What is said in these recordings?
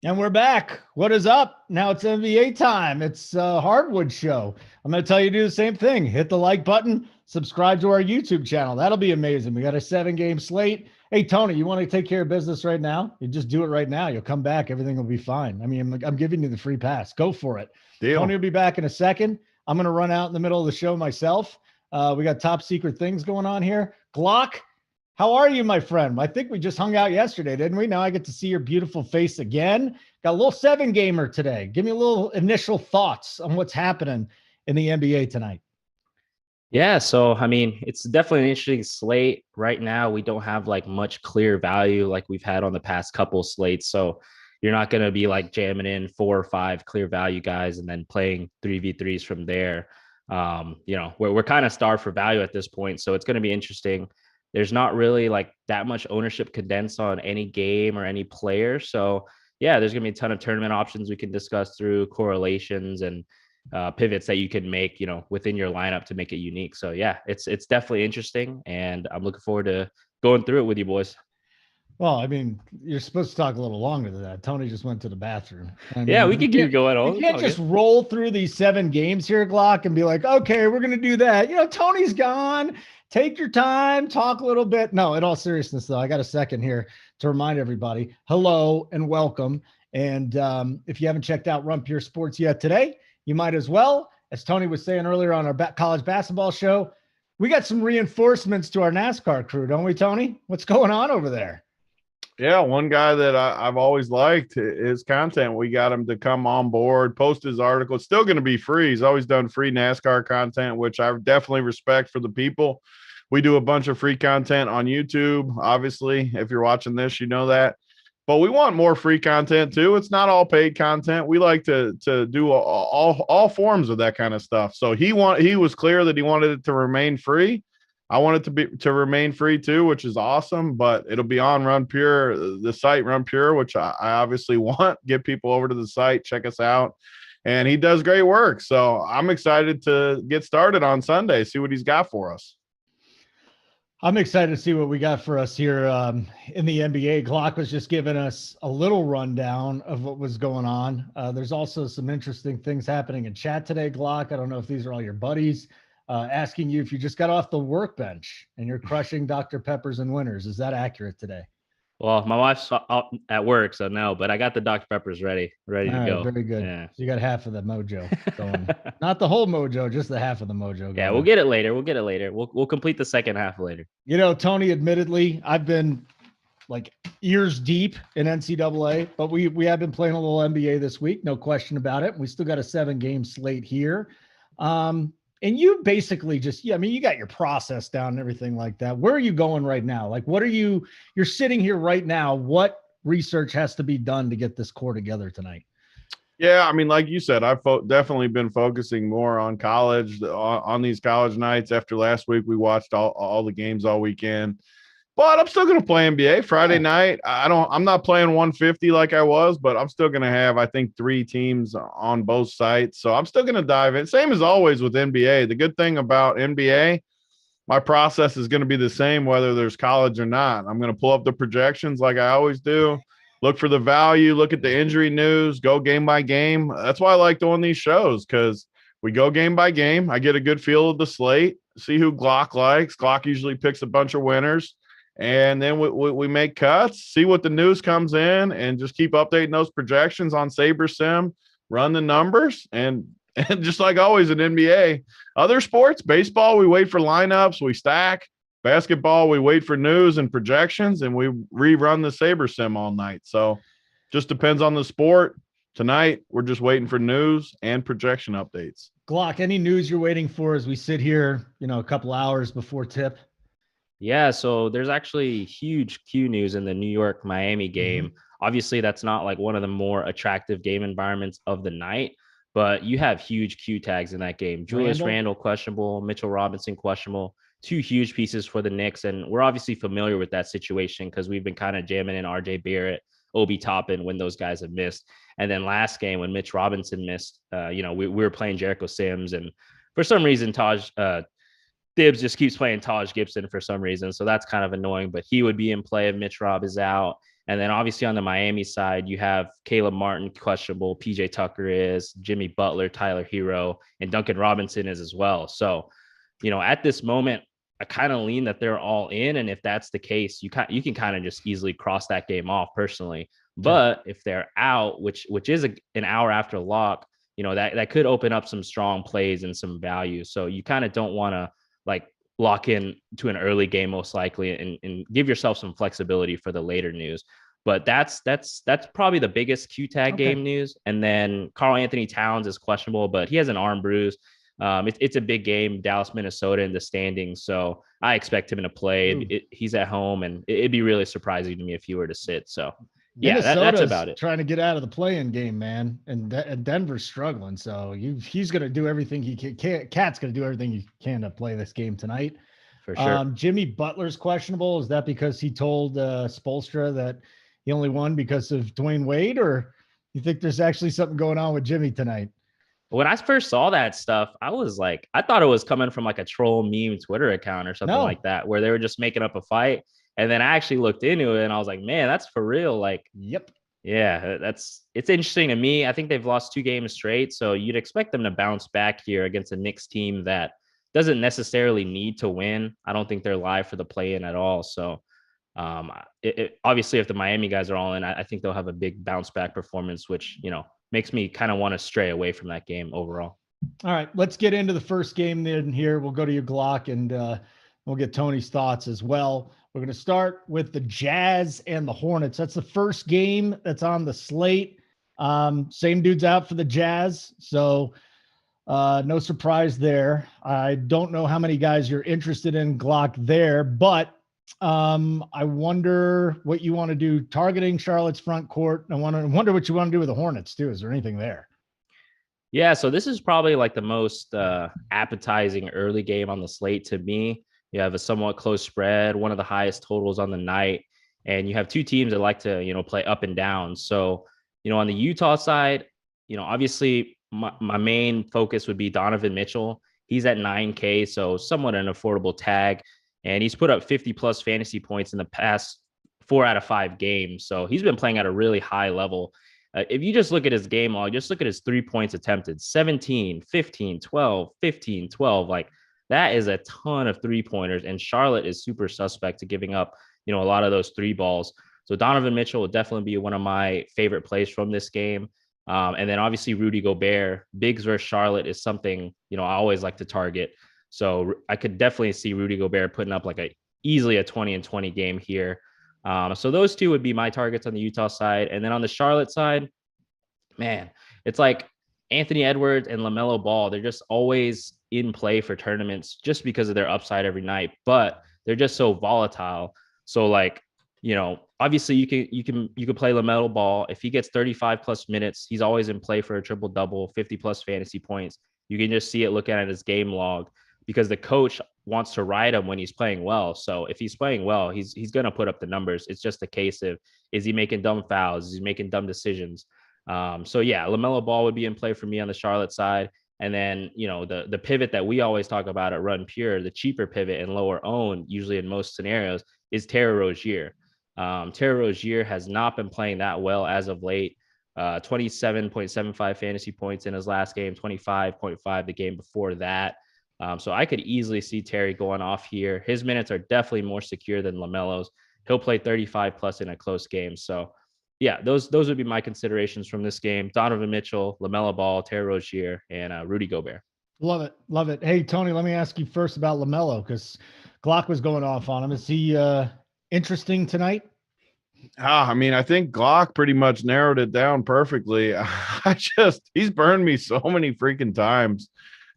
And we're back. What is up? Now it's NBA time. It's Hardwood show. I'm going to tell you to do the same thing. Hit the like button, subscribe to our YouTube channel. That'll be amazing. We got a 7-game slate. Hey, Tony, you want to take care of business right now? You just do it right now. You'll come back. Everything will be fine. I mean, I'm giving you the free pass. Go for it. Deal. Tony will be back in a second. I'm going to run out in the middle of the show myself. We got top secret things going on here. Glock, how are you, my friend? I think we just hung out yesterday, didn't we? Now I get to see your beautiful face again. Got a little 7-gamer today. Give me a little initial thoughts on what's happening in the NBA tonight. Yeah, so I mean, it's definitely an interesting slate. Right now, we don't have like much clear value like we've had on the past couple slates. So you're not going to be like jamming in 4 or 5 clear value guys and then playing 3v3s from there. We're kind of starved for value at this point. So it's going to be interesting. There's not really like that much ownership condensed on any game or any player. So yeah, there's going to be a ton of tournament options we can discuss through correlations and pivots that you can make, within your lineup to make it unique. So yeah, it's definitely interesting, and I'm looking forward to going through it with you boys. Well, I mean, you're supposed to talk a little longer than that. Tony just went to the bathroom. Yeah, we can keep going. You can't just roll through these 7 games here, Glock, and be like, okay, we're going to do that. Tony's gone. Take your time, talk a little bit. No, in all seriousness, though, I got a second here to remind everybody, hello and welcome. And if you haven't checked out Run Pure Sports yet today, you might as well. As Tony was saying earlier on our college basketball show, we got some reinforcements to our NASCAR crew, don't we, Tony? What's going on over there? Yeah, one guy that I've always liked his content. We got him to come on board, post his article. It's still going to be free. He's always done free NASCAR content, which I definitely respect for the people. We do a bunch of free content on YouTube. Obviously, if you're watching this, you know that. But we want more free content too. It's not all paid content. We like to do all forms of that kind of stuff. So he was clear that he wanted it to remain free. I want it to remain free too, which is awesome. But it'll be on Run Pure, the site Run Pure, which I obviously want. Get people over to the site, check us out, and he does great work. So I'm excited to get started on Sunday. See what he's got for us. I'm excited to see what we got for us here in the NBA. Glock was just giving us a little rundown of what was going on. There's also some interesting things happening in chat today, Glock. I don't know if these are all your buddies asking you if you just got off the workbench and you're crushing Dr. Peppers and Winners. Is that accurate today? Well, my wife's at work, so no, but I got the Dr. Peppers ready to go. Very good. Yeah. So you got half of the mojo going. Not the whole mojo, just the half of the mojo going. Yeah, we'll get it later. We'll complete the second half later. Tony, admittedly, I've been like ears deep in NCAA, but we have been playing a little NBA this week, no question about it. We still got a 7-game slate here. And you basically you got your process down and everything like that. Where are you going right now? Like, you're sitting here right now. What research has to be done to get this core together tonight? Yeah, I mean, like you said, I've definitely been focusing more on college, on these college nights. After last week, we watched all the games all weekend. But I'm still going to play NBA Friday night. I'm not playing 150 like I was, but I'm still going to have, I think, 3 teams on both sites. So I'm still going to dive in. Same as always with NBA. The good thing about NBA, my process is going to be the same whether there's college or not. I'm going to pull up the projections like I always do, look for the value, look at the injury news, go game by game. That's why I like doing these shows, because we go game by game. I get a good feel of the slate, see who Glock likes. Glock usually picks a bunch of winners. And then we make cuts, see what the news comes in, and just keep updating those projections on SaberSim, run the numbers. And just like always in NBA, other sports, baseball, we wait for lineups, we stack. Basketball, we wait for news and projections, and we rerun the SaberSim all night. So just depends on the sport. Tonight, we're just waiting for news and projection updates. Glock, any news you're waiting for as we sit here, a couple hours before tip? Yeah, so there's actually huge Q news in the New York-Miami game. Mm-hmm. Obviously, that's not like one of the more attractive game environments of the night, but you have huge Q tags in that game. Julius Randle questionable, Mitchell Robinson questionable, 2 huge pieces for the Knicks. And we're obviously familiar with that situation because we've been kind of jamming in RJ Barrett, Obi Toppin when those guys have missed. And then last game when Mitch Robinson missed, we were playing Jericho Sims. And for some reason, Tibbs just keeps playing Taj Gibson for some reason. So that's kind of annoying, but he would be in play if Mitch Rob is out. And then obviously on the Miami side, you have Caleb Martin questionable, PJ Tucker is, Jimmy Butler, Tyler Hero, and Duncan Robinson is as well. So, at this moment, I kind of lean that they're all in. And if that's the case, you can kind of just easily cross that game off personally. But if they're out, which is an hour after lock, that could open up some strong plays and some value. So you kind of don't want to like lock in to an early game most likely and give yourself some flexibility for the later news. But that's probably the biggest Q-tag game news. And then Karl Anthony Towns is questionable, but he has an arm bruise. It's a big game, Dallas, Minnesota in the standings. So I expect him to play. He's at home, and it'd be really surprising to me if he were to sit. So yeah, that's about it. Trying to get out of the play-in game, man, and Denver's struggling. So he's going to do everything he can. Cat's going to do everything he can to play this game tonight. For sure. Jimmy Butler's questionable. Is that because he told Spoelstra that he only won because of Dwayne Wade, or you think there's actually something going on with Jimmy tonight? When I first saw that stuff, I was like, I thought it was coming from like a troll meme Twitter account or something like that, where they were just making up a fight. And then I actually looked into it and I was like, man, that's for real. Like, yep. Yeah, it's interesting to me. I think they've lost 2 games straight. So you'd expect them to bounce back here against a Knicks team that doesn't necessarily need to win. I don't think they're live for the play-in at all. So obviously if the Miami guys are all in, I think they'll have a big bounce back performance, which, makes me kind of want to stray away from that game overall. All right, let's get into the first game then here. We'll go to your Glock and we'll get Tony's thoughts as well. We're going to start with the Jazz and the Hornets. That's the first game that's on the slate. Same dude's out for the Jazz, so no surprise there. I don't know how many guys you're interested in, Glock, there, but I wonder what you want to do targeting Charlotte's front court. I wonder what you want to do with the Hornets too. Is there anything there? Yeah, so this is probably like the most appetizing early game on the slate to me. You have a somewhat close spread, one of the highest totals on the night, and you have 2 teams that like to, play up and down. So, on the Utah side, obviously my main focus would be Donovan Mitchell. He's at 9K, so somewhat an affordable tag. And he's put up 50 plus fantasy points in the past 4 out of 5 games. So he's been playing at a really high level. If you just look at his game log, just look at his 3 points attempted, 17, 15, 12, 15, 12. Like that is a ton of 3-pointers. And Charlotte is super suspect to giving up, a lot of those 3 balls. So Donovan Mitchell will definitely be one of my favorite plays from this game. And then obviously Rudy Gobert, bigs versus Charlotte is something, I always like to target. So I could definitely see Rudy Gobert putting up like easily a 20-20 game here. So those 2 would be my targets on the Utah side. And then on the Charlotte side, man, it's like Anthony Edwards and LaMelo Ball. They're just always in play for tournaments just because of their upside every night, but they're just so volatile. So like, obviously you can play LaMelo Ball. If he gets 35 plus minutes, he's always in play for a triple double, 50 plus fantasy points. You can just see it looking at his game log, because the coach wants to ride him when he's playing well. So if he's playing well, he's going to put up the numbers. It's just a case of, is he making dumb fouls? Is he making dumb decisions? So yeah, LaMelo Ball would be in play for me on the Charlotte side. And then, the pivot that we always talk about at Run Pure, the cheaper pivot and lower owned, usually in most scenarios, is Terry Rozier. Terry Rozier has not been playing that well as of late. 27.75 fantasy points in his last game, 25.5 the game before that. So I could easily see Terry going off here. His minutes are definitely more secure than LaMelo's. He'll play 35 plus in a close game. So yeah, those would be my considerations from this game. Donovan Mitchell, LaMelo Ball, Terry Rozier, and Rudy Gobert. Love it. Love it. Hey, Tony, let me ask you first about LaMelo, because Glock was going off on him. Is he interesting tonight? I mean, I think Glock pretty much narrowed it down perfectly. He's burned me so many freaking times.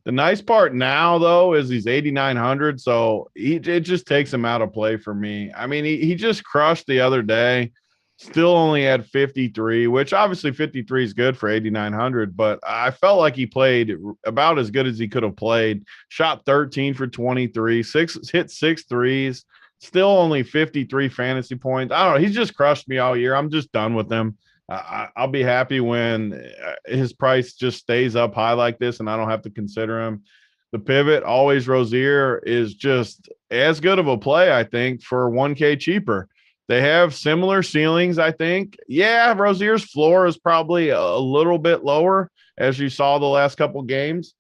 The nice part now, though, is he's 8,900, so it just takes him out of play for me. I mean, he just crushed the other day, still only had 53, which obviously 53 is good for 8,900, but I felt like he played about as good as he could have played. Shot 13 for 23, hit 6 threes, still only 53 fantasy points. I don't know. He's just crushed me all year. I'm just done with him. I'll be happy when his price just stays up high like this and I don't have to consider him. The pivot, always Rozier, is just as good of a play, I think, for 1K cheaper. They have similar ceilings, I think. Yeah, Rozier's floor is probably a little bit lower, as you saw the last couple games.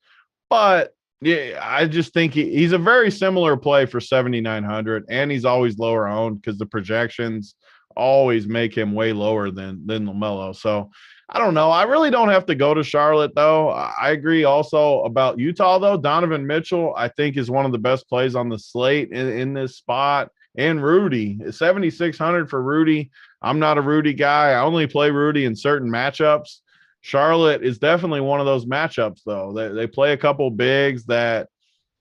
But yeah, I just think he's a very similar play for 7,900, and he's always lower owned because the projections always make him way lower than LaMelo. So I don't know. I really don't have to go to Charlotte, though. I agree also about Utah, though. Donovan Mitchell, I think, is one of the best plays on the slate in this spot. And Rudy, 7,600 for Rudy. I'm not a Rudy guy. I only play Rudy in certain matchups. Charlotte is definitely one of those matchups, though. They play a couple bigs that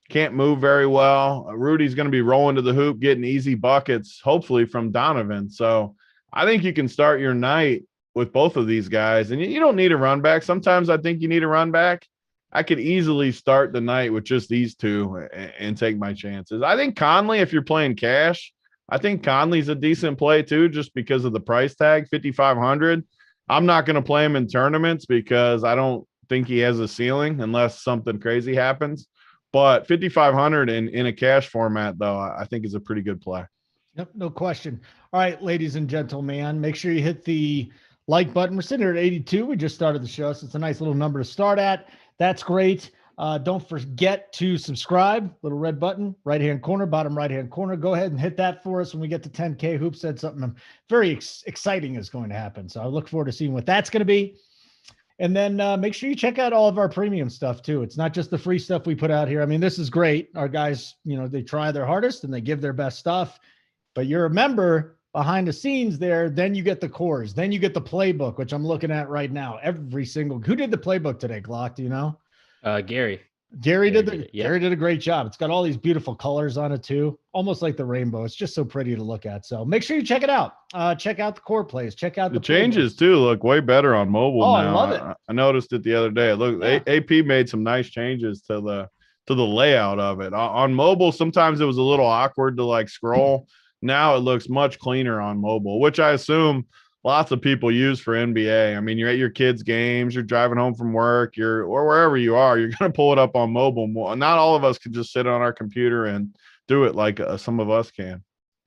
can't move very well. Rudy's going to be rolling to the hoop, getting easy buckets, hopefully from Donovan. So I think you can start your night with both of these guys, and you don't need a run back. Sometimes I think you need a run back. I could easily start the night with just these two and take my chances. I think Conley, if you're playing cash, I think Conley's a decent play too, just because of the price tag, 5,500. I'm not going to play him in tournaments because I don't think he has a ceiling unless something crazy happens. But 5,500 in a cash format, though, I think is a pretty good play. Yep, no question. All right, ladies and gentlemen, make sure you hit the like button. We're sitting here at 82. We just started the show, so it's a nice little number to start at. That's great. Don't forget to subscribe. Little red button, right-hand corner, bottom right-hand corner. Go ahead and hit that for us when we get to 10K. Hoop said something very exciting is going to happen. So I look forward to seeing what that's going to be. And then make sure you check out all of our premium stuff too. It's not just the free stuff we put out here. I mean, this is great. Our guys, they try their hardest and they give their best stuff. But you're a member behind the scenes there. Then you get the cores. Then you get the playbook, which I'm looking at right now. Who did the playbook today, Glock? Do you know? Gary. Gary did a great job. It's got all these beautiful colors on it too, almost like the rainbow. It's just so pretty to look at. So make sure you check it out. Check out the core plays. Check out the changes too. Look way better on mobile now. I love it. I noticed it the other day. Look, yeah. AP made some nice changes to the layout of it. On mobile, sometimes it was a little awkward to like scroll. Now it looks much cleaner on mobile, which I assume lots of people use for NBA. I mean, you're at your kids' games, you're driving home from work, or wherever you are, you're going to pull it up on mobile. Not all of us can just sit on our computer and do it like some of us can.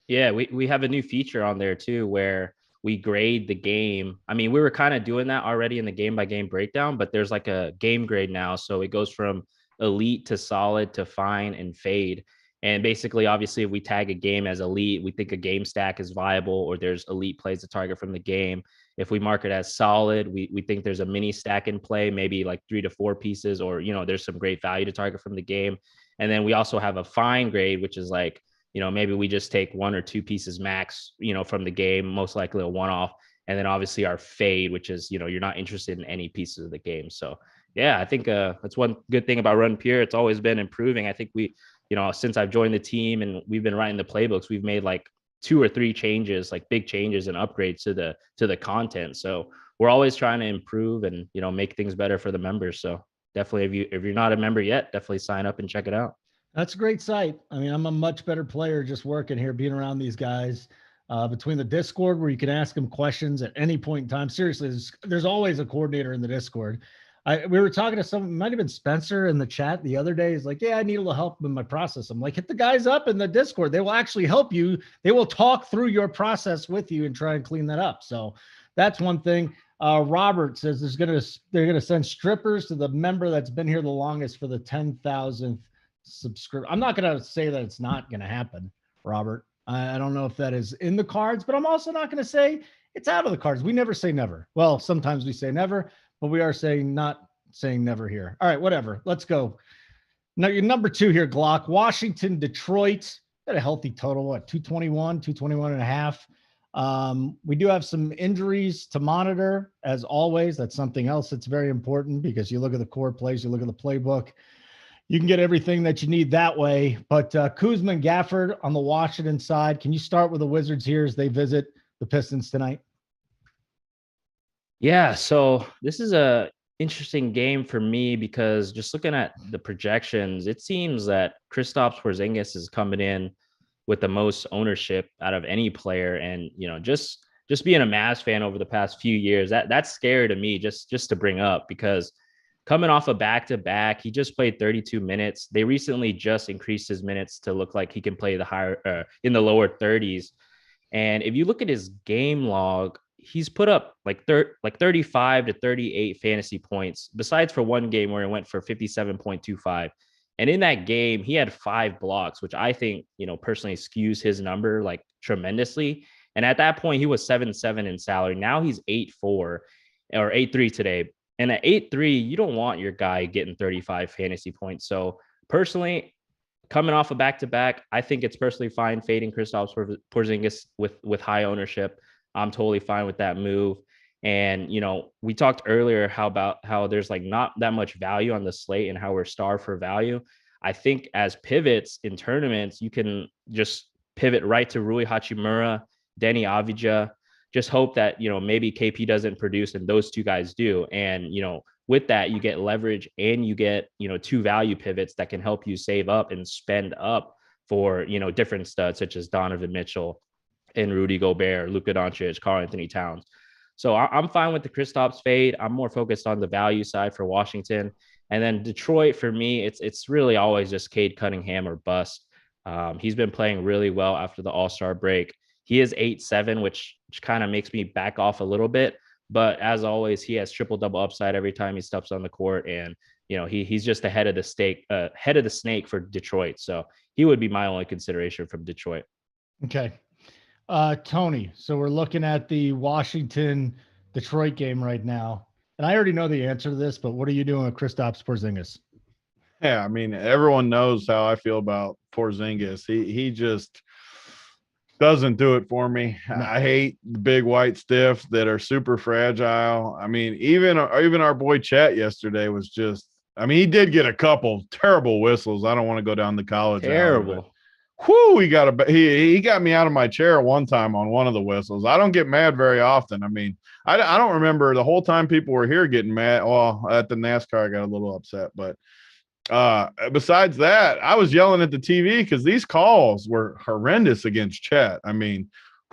Yeah, we have a new feature on there too, where we grade the game. I mean, we were kind of doing that already in the game by game breakdown, but there's like a game grade now. So it goes from elite to solid to fine and fade. And basically, obviously, if we tag a game as elite, we think a game stack is viable, or there's elite plays to target from the game. If we mark it as solid, we think there's a mini stack in play, maybe like 3 to 4 pieces, or, there's some great value to target from the game. And then we also have a fine grade, which is like, maybe we just take 1 or 2 pieces max, from the game, most likely a one-off. And then obviously our fade, which is, you're not interested in any pieces of the game. So yeah, I think that's one good thing about Run Pure. It's always been improving. I think since I've joined the team and we've been writing the playbooks, we've made like 2 or 3 changes, like big changes and upgrades to the content. So we're always trying to improve and, make things better for the members. So definitely, if you're not a member yet, definitely sign up and check it out. That's a great site. I mean, I'm a much better player just working here, being around these guys. Between the Discord, where you can ask them questions at any point in time. Seriously, there's always a coordinator in the Discord. We were talking to someone, might have been Spencer in the chat the other day. He's like, yeah, I need a little help in my process. I'm like, hit the guys up in the Discord. They will actually help you. They will talk through your process with you and try and clean that up. So that's one thing. Robert says they're gonna send strippers to the member that's been here the longest for the 10,000th subscriber. I'm not gonna say that it's not gonna happen, Robert. I don't know if that is in the cards, but I'm also not gonna say it's out of the cards. We never say never. Well, sometimes we say never, but we are not saying never here. All right, whatever. Let's go. Now, your number 2 here, Glock. Washington, Detroit. Got a healthy total, 221 and a half. We do have some injuries to monitor, as always. That's something else that's very important because you look at the core plays, you look at the playbook. You can get everything that you need that way. But Kuzma and Gafford on the Washington side. Can you start with the Wizards here as they visit the Pistons tonight? Yeah, so this is a interesting game for me because just looking at the projections, it seems that Kristaps Porzingis is coming in with the most ownership out of any player. And, just being a Mavs fan over the past few years, that's scary to me just to bring up, because coming off a back-to-back, he just played 32 minutes. They recently just increased his minutes to look like he can play the higher in the lower 30s. And if you look at his game log, he's put up like 35 to 38 fantasy points, besides for one game where he went for 57.25. And in that game, he had 5 blocks, which I think, personally skews his number like tremendously. And at that point, he was 7-7 in salary. Now he's 8-4 or 8-3 today. And at 8-3, you don't want your guy getting 35 fantasy points. So personally, coming off a back-to-back, I think it's personally fine fading Kristaps Porzingis with high ownership. I'm totally fine with that move. And, we talked earlier how there's like not that much value on the slate and how we're starved for value. I think as pivots in tournaments, you can just pivot right to Rui Hachimura, Denny Avdija. Just hope that, maybe KP doesn't produce and those two guys do. And, with that, you get leverage and you get, 2 value pivots that can help you save up and spend up for, different studs such as Donovan Mitchell and Rudy Gobert, Luka Doncic, Karl-Anthony Towns. So I'm fine with the Kristaps fade. I'm more focused on the value side for Washington. And then Detroit, for me, it's really always just Cade Cunningham or bust. He's been playing really well after the All-Star break. He is 8-7, which kind of makes me back off a little bit. But as always, he has triple-double upside every time he steps on the court. And, he's just head of the snake for Detroit. So he would be my only consideration from Detroit. Okay. Tony, so we're looking at the Washington Detroit game right now. And I already know the answer to this, but what are you doing with Kristaps Porzingis? Yeah, I mean, everyone knows how I feel about Porzingis. He just doesn't do it for me. No. I hate the big white stiffs that are super fragile. I mean, even our boy Chet yesterday was just, I mean, he did get a couple terrible whistles. I don't want to go down the college. Terrible. Whoo, he got me out of my chair one time on one of the whistles. I don't get mad very often. I mean, I don't remember the whole time people were here getting mad. Well, at the NASCAR, I got a little upset, but besides that, I was yelling at the TV because these calls were horrendous against Chet. I mean,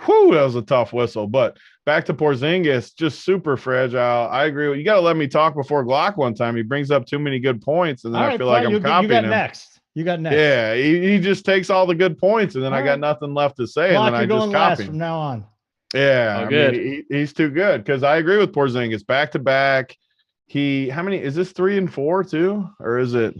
whoo, that was a tough whistle. But back to Porzingis, just super fragile. I agree with you. Got to let me talk before Glock one time. He brings up too many good points, and then I feel like I'm copying him. You got next. Yeah, he just takes all the good points, and then I got nothing left to say, and then I just copy him from now on. Yeah, I mean, he's too good because I agree with Porzingis. Back to back, how many is this 3 and 4 too, or is it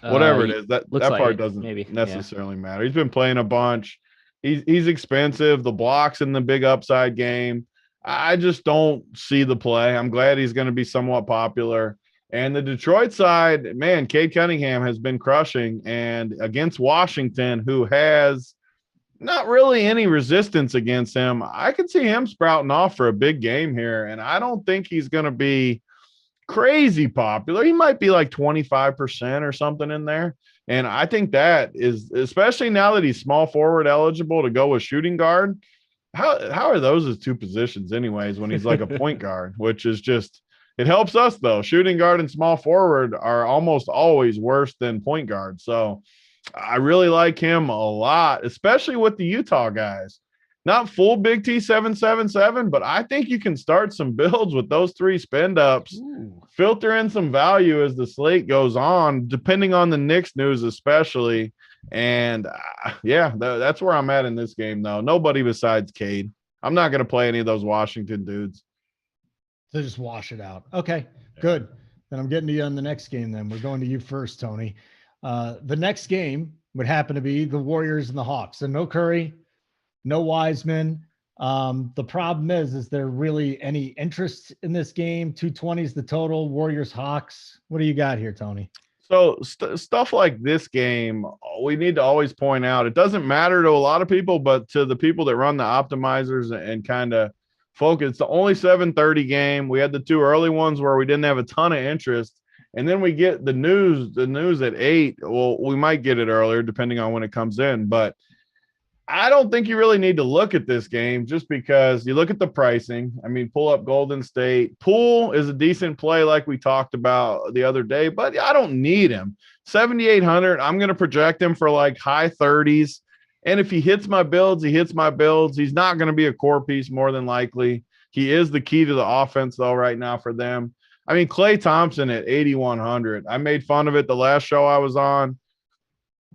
whatever it is? That part doesn't necessarily matter. He's been playing a bunch. He's expensive. The blocks in the big upside game. I just don't see the play. I'm glad he's going to be somewhat popular. And the Detroit side, man, Cade Cunningham has been crushing. And against Washington, who has not really any resistance against him, I could see him sprouting off for a big game here. And I don't think he's going to be crazy popular. He might be like 25% or something in there. And I think that is, especially now that he's small forward eligible to go with shooting guard. How are those his 2 positions anyways when he's like a point guard, which is just – it helps us, though. Shooting guard and small forward are almost always worse than point guard. So I really like him a lot, especially with the Utah guys. Not full BigT 777, but I think you can start some builds with those 3 spend ups, filter in some value as the slate goes on, depending on the Knicks news, especially. And that's where I'm at in this game, though. Nobody besides Cade. I'm not going to play any of those Washington dudes. So just wash it out. Okay, good. Then I'm getting to you on the next game then. We're going to you first, Tony. The next game would happen to be the Warriors and the Hawks. So no Curry, no Wiseman. The problem is there really any interest in this game? 220 is the total. Warriors, Hawks. What do you got here, Tony? So stuff like this game, we need to always point out, it doesn't matter to a lot of people, but to the people that run the optimizers and kind of focus. It's the only 7:30 game. We had the 2 early ones where we didn't have a ton of interest. And then we get the news at 8. Well, we might get it earlier depending on when it comes in. But I don't think you really need to look at this game just because you look at the pricing. I mean, pull up Golden State. Poole is a decent play like we talked about the other day, but I don't need him. 7,800, I'm going to project him for like high 30s. And if he hits my builds, he hits my builds. He's not going to be a core piece more than likely. He is the key to the offense, though, right now for them. I mean, Klay Thompson at 8,100. I made fun of it the last show I was on.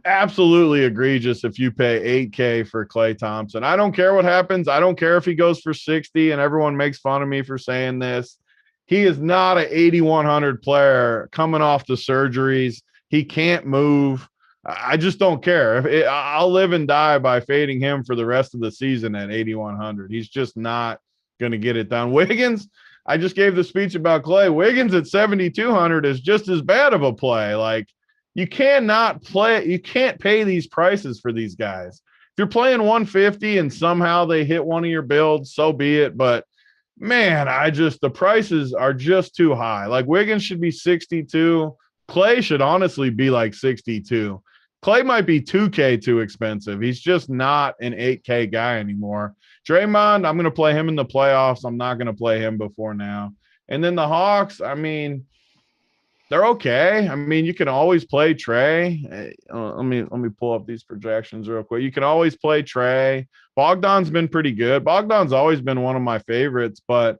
absolutely egregious if you pay $8K for Klay Thompson. I don't care what happens. I don't care if he goes for 60 and everyone makes fun of me for saying this. He is not an 8,100 player coming off the surgeries. He can't move. I just don't care. I'll live and die by fading him for the rest of the season at 8,100. He's just not going to get it done. Wiggins, I just gave the speech about Klay. Wiggins at 7,200 is just as bad of a play. Like, you cannot play. You can't pay these prices for these guys. If you're playing 150 and somehow they hit one of your builds, so be it. But man, the prices are just too high. Like, Wiggins should be 62. Klay should honestly be like 62. Klay might be 2K too expensive. He's just not an 8K guy anymore. Draymond, I'm going to play him in the playoffs. I'm not going to play him before now. And then the Hawks, I mean, they're okay. I mean, you can always play Trey. Let me pull up these projections real quick. You can always play Trey. Bogdan's been pretty good. Bogdan's always been one of my favorites, but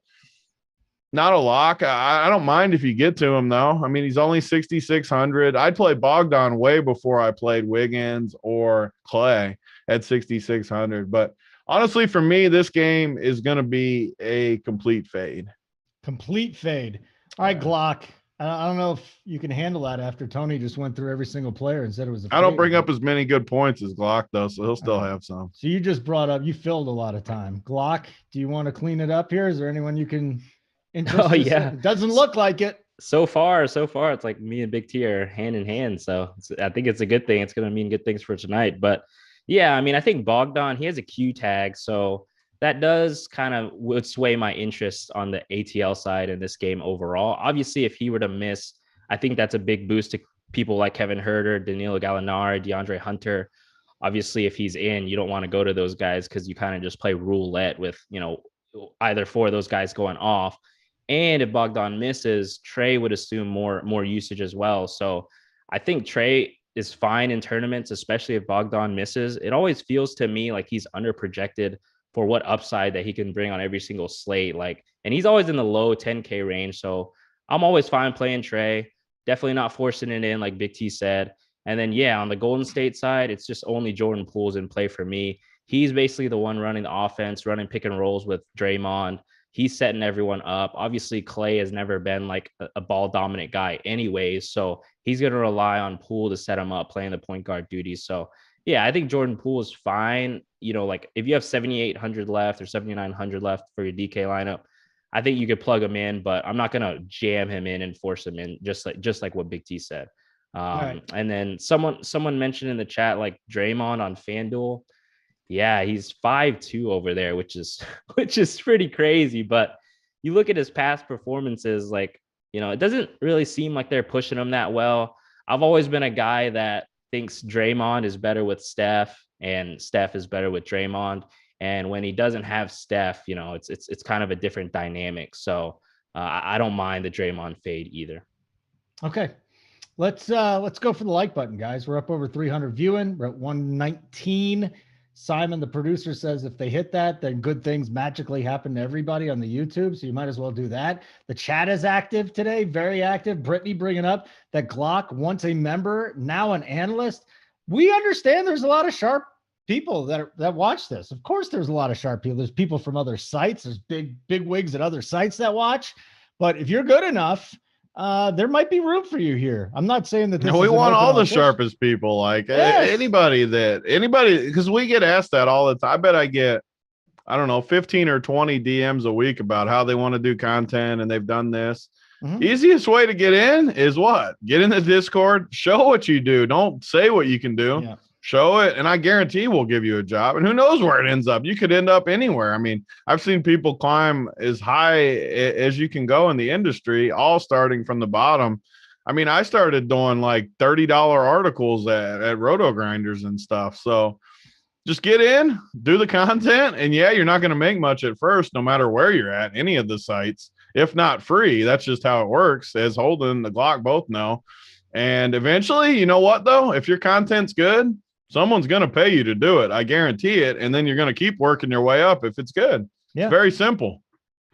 not a lock. I don't mind if you get to him, though. I mean, he's only 6,600. I'd play Bogdan way before I played Wiggins or Klay at 6,600. But honestly, for me, this game is going to be a complete fade. Complete fade. All right, Glock. I don't know if you can handle that after Tony just went through every single player and said it was a fade. I don't bring up as many good points as Glock, though, so he'll still have some. So you just brought up – you filled a lot of time. Glock, do you want to clean it up here? Is there anyone you can – Oh, yeah. It doesn't look like it. So far, it's like me and Big T are hand in hand. So I think it's a good thing. It's going to mean good things for tonight. But yeah, I mean, I think Bogdan, he has a Q tag. So that does kind of would sway my interest on the ATL side in this game overall. Obviously, if he were to miss, I think that's a big boost to people like Kevin Huerter, Danilo Gallinari, DeAndre Hunter. Obviously, if he's in, you don't want to go to those guys because you kind of just play roulette with, either four of those guys going off. And if Bogdan misses, Trey would assume more usage as well. So I think Trey is fine in tournaments, especially if Bogdan misses. It always feels to me like he's underprojected for what upside that he can bring on every single slate. And he's always in the low 10K range. So I'm always fine playing Trey. Definitely not forcing it in, like Big T said. And then, on the Golden State side, it's just only Jordan Poole's in play for me. He's basically the one running the offense, running pick and rolls with Draymond. He's setting everyone up. Obviously, Klay has never been like a ball dominant guy anyways. So he's going to rely on Poole to set him up, playing the point guard duties. So I think Jordan Poole is fine. If you have 7,800 left or 7,900 left for your DK lineup, I think you could plug him in, but I'm not going to jam him in and force him in just like what Big T said. Right. And then someone mentioned in the chat, like Draymond on FanDuel. Yeah, he's 5'2" over there, which is pretty crazy. But you look at his past performances, it doesn't really seem like they're pushing him that well. I've always been a guy that thinks Draymond is better with Steph and Steph is better with Draymond. And when he doesn't have Steph, it's kind of a different dynamic. So I don't mind the Draymond fade either. Okay. Let's go for the like button, guys. We're up over 300 viewing. We're at 119. Simon, the producer, says if they hit that, then good things magically happen to everybody on the YouTube. So you might as well do that. The chat is active today, very active. Brittany bringing up that Glock, once a member, now an analyst. We understand there's a lot of sharp people that watch this. Of course, there's a lot of sharp people. There's people from other sites. There's big wigs at other sites that watch. But if you're good enough, there might be room for you here. I'm not saying that we want all the sharpest people, like anybody, because we get asked that all the time. I bet I get, 15 or 20 DMs a week about how they want to do content and they've done this. Mm-hmm. Easiest way to get in is what? Get in the Discord, show what you do. Don't say what you can do. Yeah. Show it, and I guarantee we'll give you a job. And who knows where it ends up? You could end up anywhere. I mean, I've seen people climb as high as you can go in the industry, all starting from the bottom. I mean, I started doing like $30 articles at Roto Grinders and stuff. So just get in, do the content, and you're not going to make much at first, no matter where you're at, any of the sites, if not free. That's just how it works, as Holden and the Glock both know. And eventually, you know what, though? If your content's good, someone's going to pay you to do it. I guarantee it. And then you're going to keep working your way up if it's good. Yeah. It's very simple.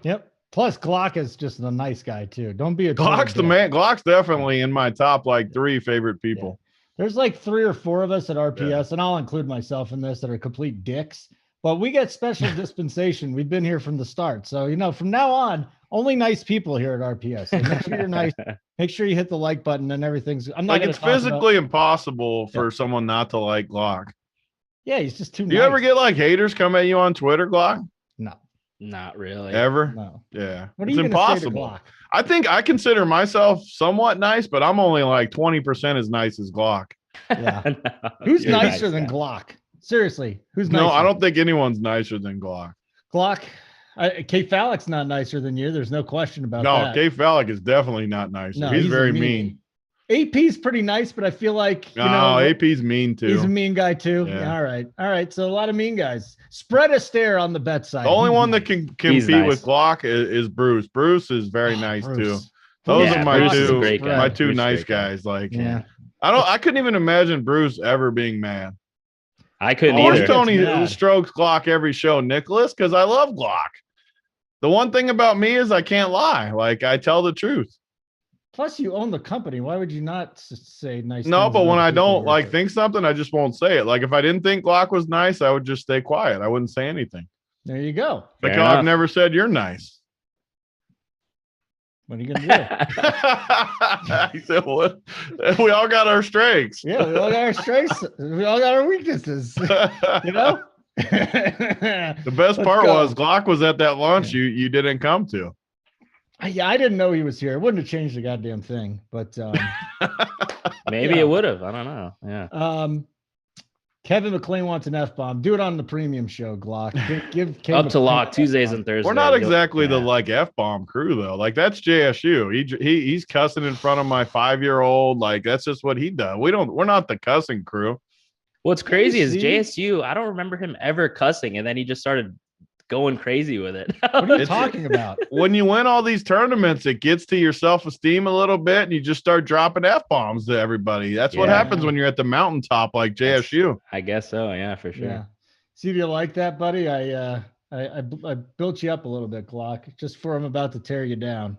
Yep. Plus, Glock is just a nice guy, too. Don't be a Glock's the man. Glock's definitely in my top, 3 favorite people. There's like 3 or 4 of us at RPS, and I'll include myself in this, that are complete dicks. But we get special dispensation. We've been here from the start. So, from now on, only nice people here at RPS. So make sure you're nice. Make sure you hit the like button and everything's. I'm not like, gonna it's physically impossible for someone not to like Glock. Yeah, he's just too nice. Do you ever get like haters come at you on Twitter, Glock? No. Not really. Ever? No. Yeah. What are it's you impossible. I think I consider myself somewhat nice, but I'm only like 20% as nice as Glock. Yeah. No, Who's you're nicer nice than guy. Glock? Seriously, who's nicer? No, I don't think anyone's nicer than Glock. Glock. K Fallick's not nicer than you. There's no question about No, that. K Fallick is definitely not nicer. No, he's very a mean. AP's pretty nice, but I feel like AP's mean too. He's a mean guy too. Yeah. All right. So a lot of mean guys. Spread a stare on the bet side. The only one that can compete nice. with Glock is Bruce. Bruce is very nice too. Bruce. Those Yeah, are my Bruce is a two great guy. my two Bruce is a nice great guy. guys. Like Yeah. I couldn't even imagine Bruce ever being mad. I couldn't Of course, either. Tony mad. strokes Glock every show, Nicholas, because I love Glock. The one thing about me is I can't lie. Like, I tell the truth. Plus, you own the company. Why would you not say nice? No, things but when about I people don't you work like with? think something, I just won't say it. Like, if I didn't think Glock was nice, I would just stay quiet. I wouldn't say anything. There you go. Fair Because I've enough. never said you're nice. What are you gonna He said, "What? We all got our strengths." do? Yeah, we all got our strengths. We all got our weaknesses. The The best Let's part go. was Glock was at that lunch you didn't come to. I didn't know he was here. It wouldn't have changed the goddamn thing. But Maybe Yeah. it would have. I don't know. Yeah. Kevin McLean wants an F-bomb. Do it on the premium show, Glock. Give Kevin Up to McLean lock an Tuesdays F-bomb. and Thursdays. We're not exactly the Yeah. like F-bomb crew though. Like that's JSU. He's cussing in front of my 5-year-old. Like that's just what he does. We're not the cussing crew. What's crazy is see? JSU. I don't remember him ever cussing, and then he just started going crazy with it. What are you It's- talking about? When you win all these tournaments, it gets to your self-esteem a little bit and you just start dropping F-bombs to everybody. That's what Yeah. happens when you're at the mountaintop like JSU. I guess so. Yeah, for sure. Yeah. See if you like that, buddy. I built you up a little bit, Glock, just for I'm about to tear you down.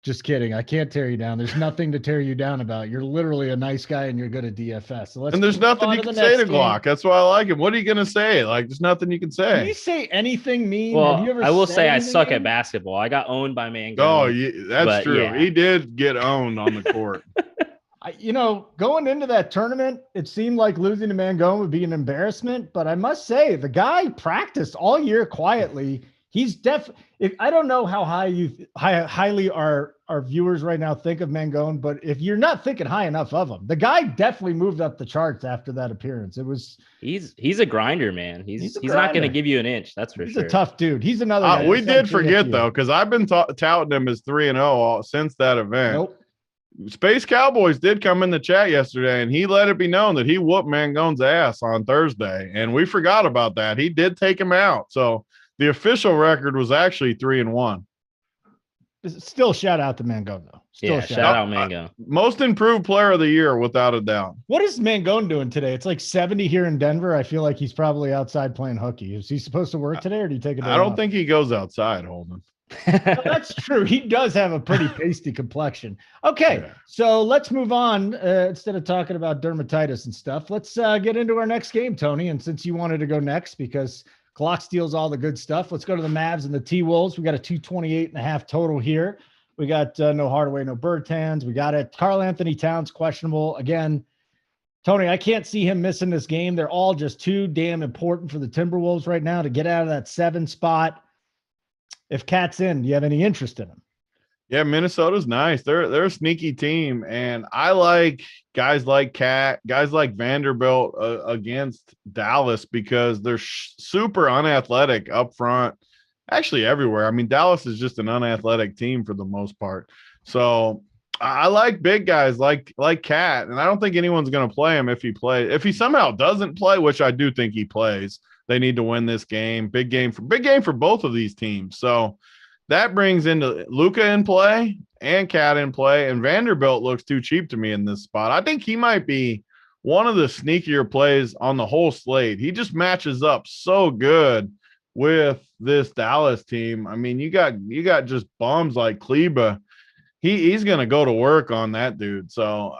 Just kidding. I can't tear you down. There's nothing to tear you down about. You're literally a nice guy and you're good at DFS. So let's And there's move nothing on you the can say to next game. Glock. That's why I like him. What are you going to say? Like, there's nothing you can Can you say. say anything mean? Well, Have you ever I will said say I anything suck mean? at basketball. I got owned by Mangone. Oh, yeah, that's But, true. yeah. He did get owned on the court. Going into that tournament, it seemed like losing to Mangone would be an embarrassment. But I must say, the guy practiced all year quietly. He's I don't know how highly our viewers right now think of Mangone, but if you're not thinking high enough of him, the guy definitely moved up the charts after that appearance. It was He's a grinder, man. He's a not going to grinder. give you an inch. That's for he's sure. a tough dude. He's another guy. We that's did on forget JSU. though, because I've been touting him as 3-0 since that event. Nope. Space Cowboys did come in the chat yesterday, and he let it be known that he whooped Mangone's ass on Thursday, and we forgot about that. He did take him out, so the official record was actually 3-1. Still shout out to Mangone though. Still Yeah, shout out Mangone. Most improved player of the year, without a doubt. What is Mangone doing today? It's like 70 here in Denver. I feel like he's probably outside playing hooky. Is he supposed to work today or do you take a day I don't off? think he goes outside, Holden. No, that's true. He does have a pretty pasty complexion. Okay, Yeah. so let's move on. Instead of talking about dermatitis and stuff, let's get into our next game, Tony. And since you wanted to go next because Glock steals all the good stuff, let's go to the Mavs and the T-Wolves. We got a 228.5 total here. We got no Hardaway, no Bertans. We got it. Karl Anthony Towns questionable again. Tony, I can't see him missing this game. They're all just too damn important for the Timberwolves right now to get out of that 7 spot. If Cat's in, do you have any interest in him? Yeah, Minnesota's nice. They're a sneaky team, and I like guys like Cat, guys like Vanderbilt against Dallas because they're super unathletic up front. Actually, everywhere. I mean, Dallas is just an unathletic team for the most part. So I like big guys like Cat, and I don't think anyone's going to play him if he plays. If he somehow doesn't play, which I do think he plays, they need to win this game. Big game for both of these teams. So that brings into Luka in play and Cat in play, and Vanderbilt looks too cheap to me in this spot. I think he might be one of the sneakier plays on the whole slate. He just matches up so good with this Dallas team. I mean, you got just bums like Kleba. he's going to go to work on that dude. So,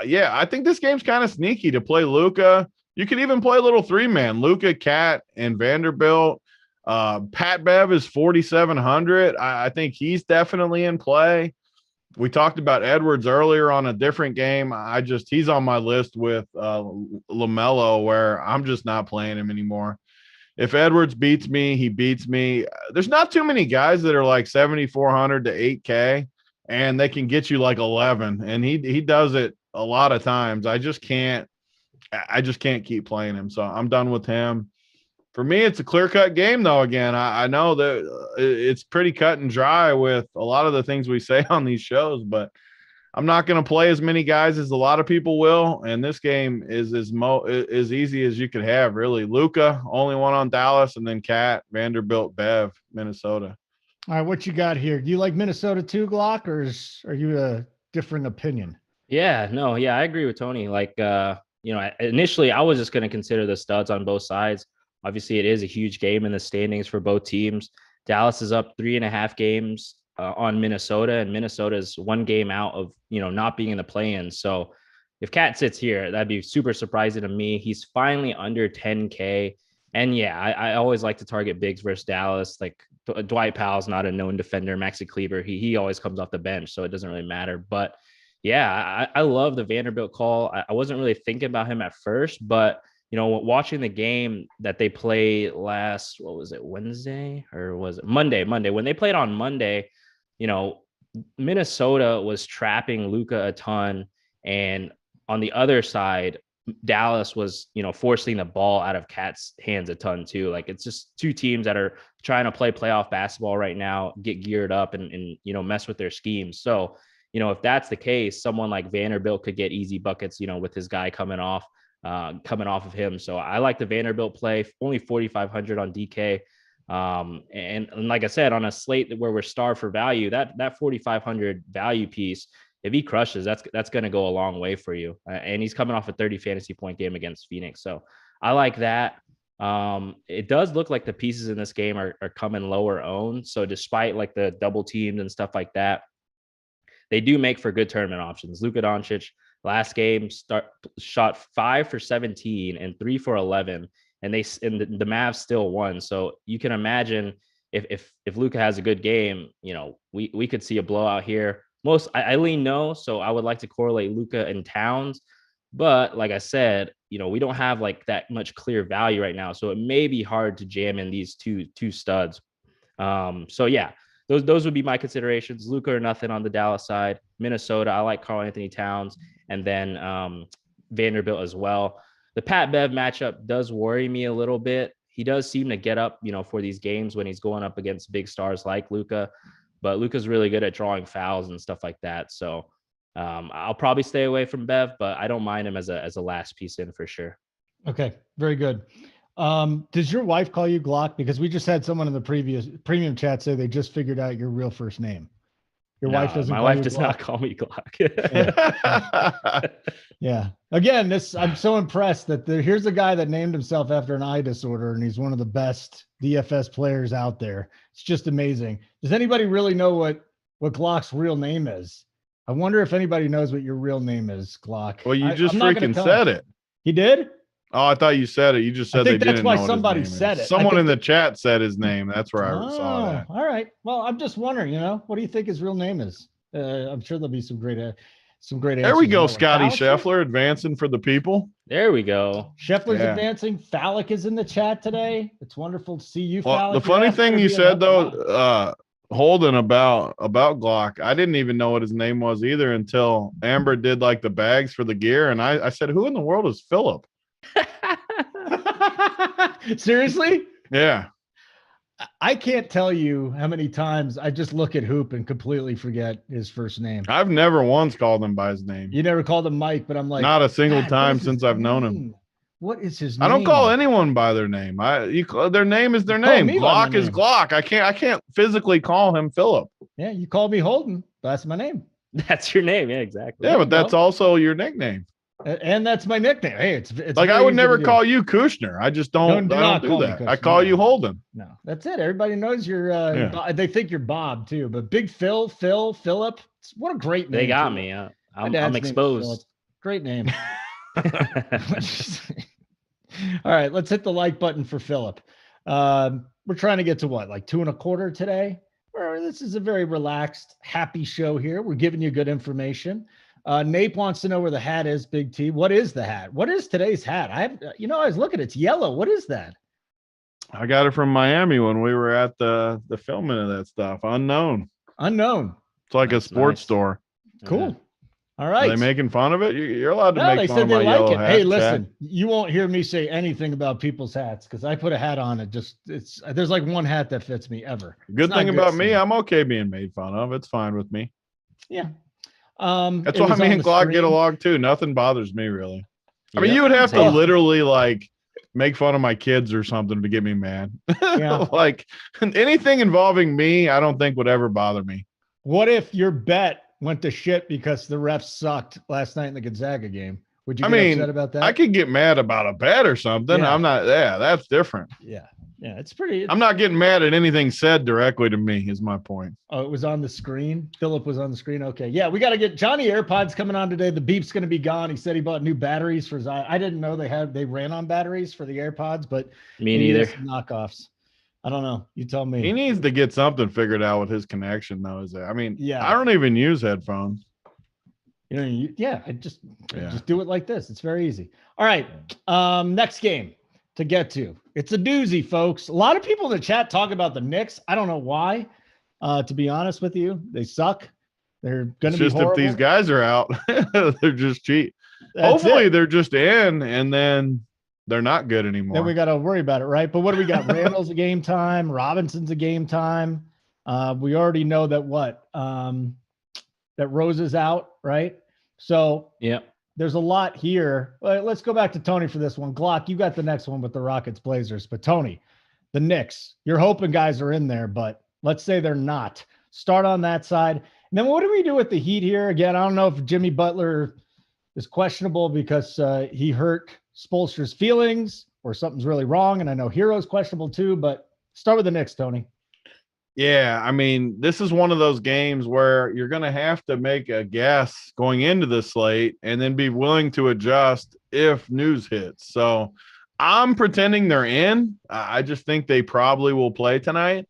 yeah, I think this game's kind of sneaky to play Luka. You could even play a little three-man, Luka, Cat, and Vanderbilt. Pat Bev is 4,700. I think he's definitely in play. We talked about Edwards earlier on a different game. He's on my list with LaMelo, where I'm just not playing him anymore. If Edwards beats me, he beats me. There's not too many guys that are like 7,400 to 8K, and they can get you like 11. And he does it a lot of times. I just can't keep playing him. So I'm done with him. For me, it's a clear-cut game, though. Again, I know that it's pretty cut and dry with a lot of the things we say on these shows, but I'm not going to play as many guys as a lot of people will, and this game is as easy as you could have, really. Luka, only one on Dallas, and then Cat, Vanderbilt, Bev, Minnesota. All right, what you got here? Do you like Minnesota too, Glock, or are you a different opinion? Yeah, no, yeah, I agree with Tony. Like, initially I was just going to consider the studs on both sides. Obviously, it is a huge game in the standings for both teams. Dallas is up 3.5 games on Minnesota, and Minnesota is 1 game out of, not being in the play-in. So if Cat sits here, that'd be super surprising to me. He's finally under 10K. And yeah, I always like to target bigs versus Dallas. Like Dwight Powell's not a known defender. Maxi Kleber, he always comes off the bench, so it doesn't really matter. But yeah, I love the Vanderbilt call. I wasn't really thinking about him at first, but watching the game that they played last, what was it, Wednesday or was it Monday? When they played on Monday, Minnesota was trapping Luka a ton. And on the other side, Dallas was, forcing the ball out of Cat's hands a ton too. Like, it's just two teams that are trying to play playoff basketball right now, get geared up and mess with their schemes. So, if that's the case, someone like Vanderbilt could get easy buckets, with his guy coming off of him. So I like the Vanderbilt play, only 4,500 on DK. And like I said, on a slate where we're starved for value, that 4,500 value piece, if he crushes, that's going to go a long way for you. And he's coming off a 30 fantasy point game against Phoenix. So I like that. It does look like the pieces in this game are coming lower owned. So despite like the double teams and stuff like that, they do make for good tournament options. Luka Doncic, last game shot 5 for 17 and 3 for 11, and the Mavs still won. So you can imagine if Luka has a good game, we could see a blowout here. I lean no, so I would like to correlate Luka and Towns, but like I said, we don't have like that much clear value right now, so it may be hard to jam in these two studs. So yeah. Those would be my considerations. Luka or nothing on the Dallas side. Minnesota, I like Karl-Anthony Towns, and then Vanderbilt as well. The Pat Bev matchup does worry me a little bit. He does seem to get up, for these games when he's going up against big stars like Luka, but Luka's really good at drawing fouls and stuff like that. So I'll probably stay away from Bev, but I don't mind him as a last piece in for sure. Okay, very good. Does your wife call you Glock? Because we just had someone in the previous premium chat say they just figured out your real first name. Your wife doesn't. My wife does not call me Glock. Yeah. Again, I'm so impressed that here's a guy that named himself after an eye disorder, and he's one of the best DFS players out there. It's just amazing. Does anybody really know what Glock's real name is? I wonder if anybody knows what your real name is, Glock. Well, you just freaking said it. He did? Oh, I thought you said it. You just said they didn't know. That's why somebody said it. Someone in the chat said his name. That's where I saw that. All right. Well, I'm just wondering, what do you think his real name is? I'm sure there'll be some great answers. There we go, Scotty Scheffler advancing for the people. There we go. Scheffler's advancing. Phallic is in the chat today. It's wonderful to see you, Well, Phallic. the funny thing you said, though, Holden, about Glock, I didn't even know what his name was either until Amber did like the bags for the gear. And I said, who in the world is Philip? Seriously? Yeah. I can't tell you how many times I just look at Hoop and completely forget his first name. I've never once called him by his name. You never called him Mike, but I'm like, not a single time since I've known him. What is his name? I don't call anyone by their name. Their name is their name. Glock is Glock. I can't physically call him Philip. Yeah, you call me Holden. That's my name. That's your name. Yeah, exactly. Yeah, but that's also your nickname. And that's my nickname. Hey, it's like I would never call you Kushner. I just don't. Do I not don't call do me that. Kushner. I call No. you Holden. No, that's it. Everybody knows you're. Yeah. They think you're Bob too, but Big Phil, Philip. What a great name. They got too. me. My I'm dad's name is Philip. exposed. Great name. All right, let's hit the like button for Philip. We're trying to get to what, like 2.25 today? This is a very relaxed, happy show here. We're giving you good information. Nape wants to know where the hat is, Big T. What is the hat? What is today's hat? I was looking, it's yellow. What is that? I got it from Miami when we were at the filming of that stuff. Unknown. It's like a sports store. Cool. Yeah. All right. Are they making fun of it? You're allowed to No, make they fun said of they my like yellow it. hat. Hey, Chad. listen, you won't hear me say anything about people's hats because I put a hat on it. There's like one hat that fits me ever. Good It's thing not about good me, stuff. I'm okay being made fun of. It's fine with me. Yeah. That's why me and Glock get along too. Nothing bothers me really. I mean, Yep. you would have to Same. literally like make fun of my kids or something to get me mad. Yeah. Like anything involving me, I don't think would ever bother me. What if your bet went to shit because the refs sucked last night in the Gonzaga game? Would you I get mean, upset about that? I could get mad about a bet or something. Yeah. I'm not. Yeah, that's different. Yeah. Yeah. It's pretty. I'm not getting mad at anything said directly to me. Is my point. Oh, it was on the screen. Philip was on the screen. Okay. Yeah. We got to get Johnny AirPods coming on today. The beep's going to be gone. He said he bought new batteries for his. I didn't know they ran on batteries for the AirPods, but Me maybe neither. there's some knockoffs. I don't know. You tell me. He needs to get something figured out with his connection, though. I mean, Yeah. I don't even use headphones. I just do it like this. It's very easy. All right. Next game to get to. It's a doozy, folks. A lot of people in the chat talk about the Knicks. I don't know why. To be honest with you, they suck. They're going to be Just horrible. if these guys are out, they're just cheap. That's Hopefully it. they're just in and then they're not good anymore. Then we got to worry about it, right? But what do we got? Randall's a game time. Robinson's a game time. We already know that that Rose is out, right? So Yep. there's a lot here. Let's go back to Tony for this one. Glock, you got the next one with the Rockets Blazers. But Tony, the Knicks, you're hoping guys are in there, but let's say they're not. Start on that side. And then what do we do with the Heat here? Again, I don't know if Jimmy Butler is questionable because he hurt Spoelstra's feelings or something's really wrong. And I know Hero's questionable too, but start with the Knicks, Tony. Yeah, I mean, this is one of those games where you're going to have to make a guess going into the slate and then be willing to adjust if news hits. So I'm pretending they're in. I just think they probably will play tonight,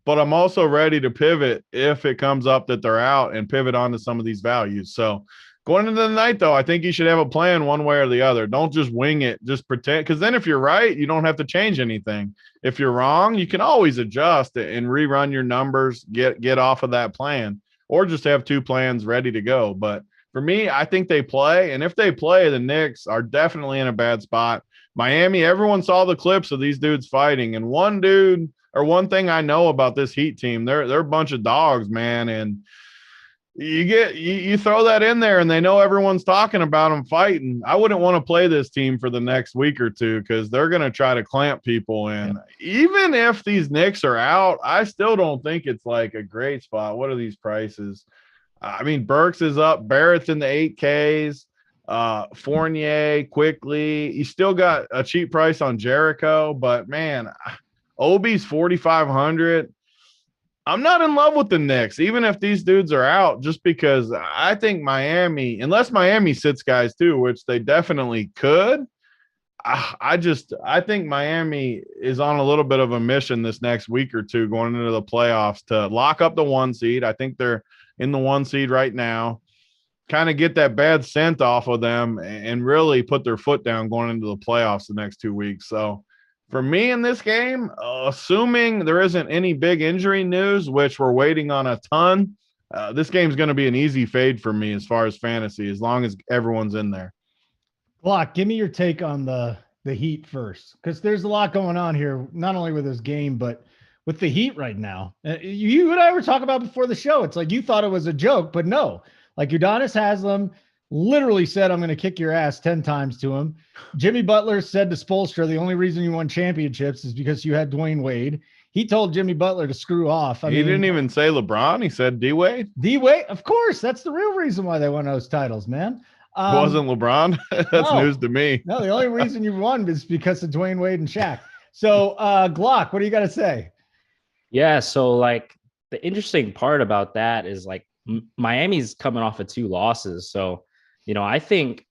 but I'm also ready to pivot if it comes up that they're out and pivot onto some of these values. So going into the night, though, I think you should have a plan one way or the other. Don't just wing it. Just pretend. Because then if you're right, you don't have to change anything. If you're wrong, you can always adjust and rerun your numbers, get off of that plan, or just have two plans ready to go. But for me, I think they play. And if they play, the Knicks are definitely in a bad spot. Miami, everyone saw the clips of these dudes fighting. And one thing I know about this Heat team, they're a bunch of dogs, man. And you throw that in there and they know everyone's talking about them fighting. I wouldn't want to play this team for the next week or two because they're going to try to clamp people in. Even if these Knicks are out, I still don't think it's like a great spot. What are these prices? I mean, Burks is up, Barrett's in the 8Ks, Fournier quickly. You still got a cheap price on Jericho, but man, Obi's 4,500. I'm not in love with the Knicks, even if these dudes are out, just because I think Miami, unless Miami sits guys too, which they definitely could, I think Miami is on a little bit of a mission this next week or two going into the playoffs to lock up the 1 seed. I think they're in the 1 seed right now, kind of get that bad scent off of them and really put their foot down going into the playoffs the next 2 weeks. So for me in this game, assuming there isn't any big injury news, which we're waiting on a ton, this game's going to be an easy fade for me as far as fantasy, as long as everyone's in there. Glock, give me your take on the Heat first, because there's a lot going on here, not only with this game, but with the Heat right now. You and I were talking about before the show. It's like you thought it was a joke, but no. Like Udonis Haslem literally said, I'm going to kick your ass 10 times to him. Jimmy Butler said to Spoelstra, the only reason you won championships is because you had Dwayne Wade. He told Jimmy Butler to screw off. He didn't even say LeBron. He said D-Wade. D-Wade, of course. That's the real reason why they won those titles, man. Wasn't LeBron? That's no, news to me. No, the only reason you won is because of Dwayne Wade and Shaq. So, Glock, what do you got to say? Yeah, so like the interesting part about that is like Miami's coming off of 2 losses. So, I think,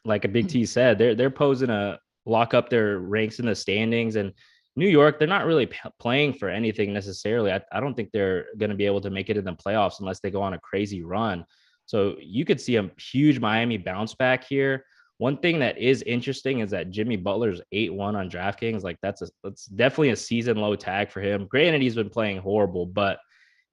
like a Big T said, they're posing a lock up their ranks in the standings. And New York, they're not really playing for anything necessarily. I don't think they're going to be able to make it in the playoffs unless they go on a crazy run. So you could see a huge Miami bounce back here. One thing that is interesting is that Jimmy Butler's 8-1 on DraftKings. Like that's definitely a season low tag for him. Granted, he's been playing horrible, but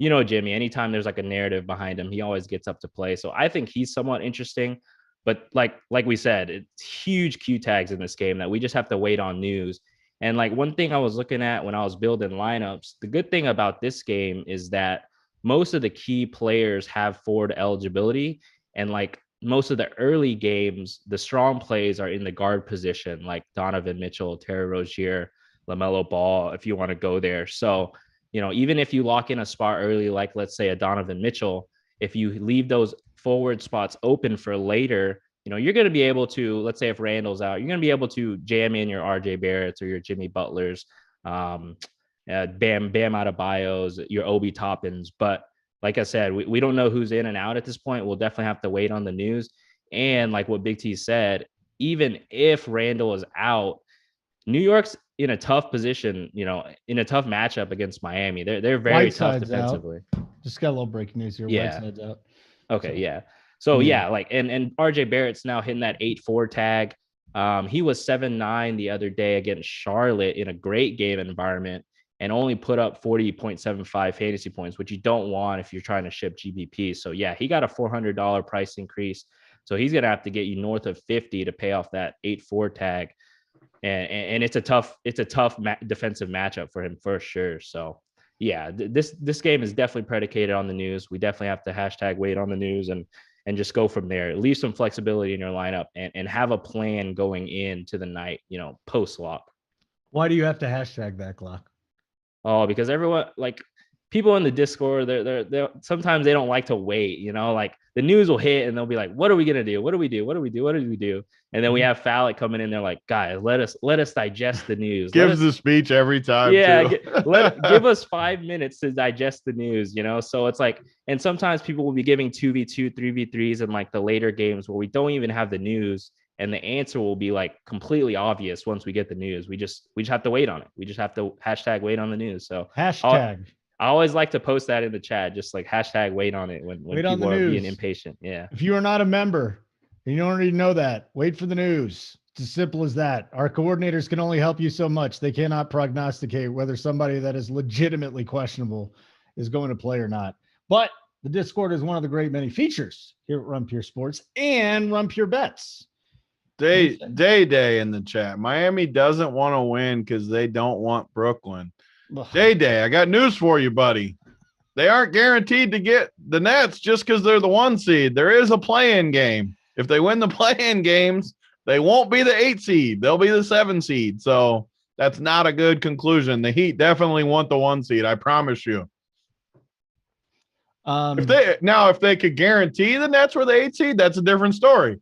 Jimmy, anytime there's like a narrative behind him, he always gets up to play. So I think he's somewhat interesting. But like we said, it's huge Q tags in this game that we just have to wait on news. And like one thing I was looking at when I was building lineups, the good thing about this game is that most of the key players have forward eligibility. And like most of the early games, the strong plays are in the guard position, like Donovan Mitchell, Terry Rozier, LaMelo Ball, if you want to go there. So, even if you lock in a spot early, like let's say a Donovan Mitchell, if you leave those forward spots open for later, you're going to be able to, let's say if Randall's out, you're going to be able to jam in your RJ Barretts or your Jimmy Butlers, Bam Adebayo's, your Obi Toppins. But like I said, we don't know who's in and out at this point. We'll definitely have to wait on the news. And like what Big T said, even if Randall is out, New York's in a tough position, in a tough matchup against Miami. They're very tough defensively. Out. Just got a little breaking news here. Yeah. Whiteside's out. Okay, yeah. So yeah, like and RJ Barrett's now hitting that 8-4 tag. He was 7-9 the other day against Charlotte in a great game environment and only put up 40.75 fantasy points, which you don't want if you're trying to ship GBP. So yeah, he got a $400 price increase. So he's gonna have to get you north of 50 to pay off that 8-4 tag. And it's a tough defensive matchup for him for sure. So yeah, this game is definitely predicated on the news. We definitely have to hashtag wait on the news and just go from there. Leave some flexibility in your lineup and have a plan going into the night, post lock. Why do you have to hashtag that, Glock? Oh, because everyone, like people in the Discord, they're sometimes they don't like to wait, like the news will hit and they'll be like, what are we going to do? What do we do? What do we do? What do we do? And then we have Fallick coming in. They're like, guys, let us digest the news. Gives the speech every time. Yeah. Give us 5 minutes to digest the news, So it's like, and sometimes people will be giving 2v2, 3v3s in like the later games where we don't even have the news. And the answer will be like completely obvious once we get the news. We just have to wait on it. We just have to hashtag wait on the news. So hashtag. I always like to post that in the chat, just like hashtag wait on it when people are being impatient. Yeah. If you are not a member and you don't already know that, wait for the news. It's as simple as that. Our coordinators can only help you so much. They cannot prognosticate whether somebody that is legitimately questionable is going to play or not. But the Discord is one of the great many features here at Run Pure Sports and Run Pure Bets. Day in the chat. Miami doesn't want to win because they don't want Brooklyn. Day, I got news for you, buddy. They aren't guaranteed to get the Nets just because they're the 1 seed. There is a play-in game. If they win the play-in games, they won't be the 8 seed. They'll be the 7 seed. So that's not a good conclusion. The Heat definitely want the 1 seed. I promise you. If they could guarantee the Nets were the 8 seed, that's a different story.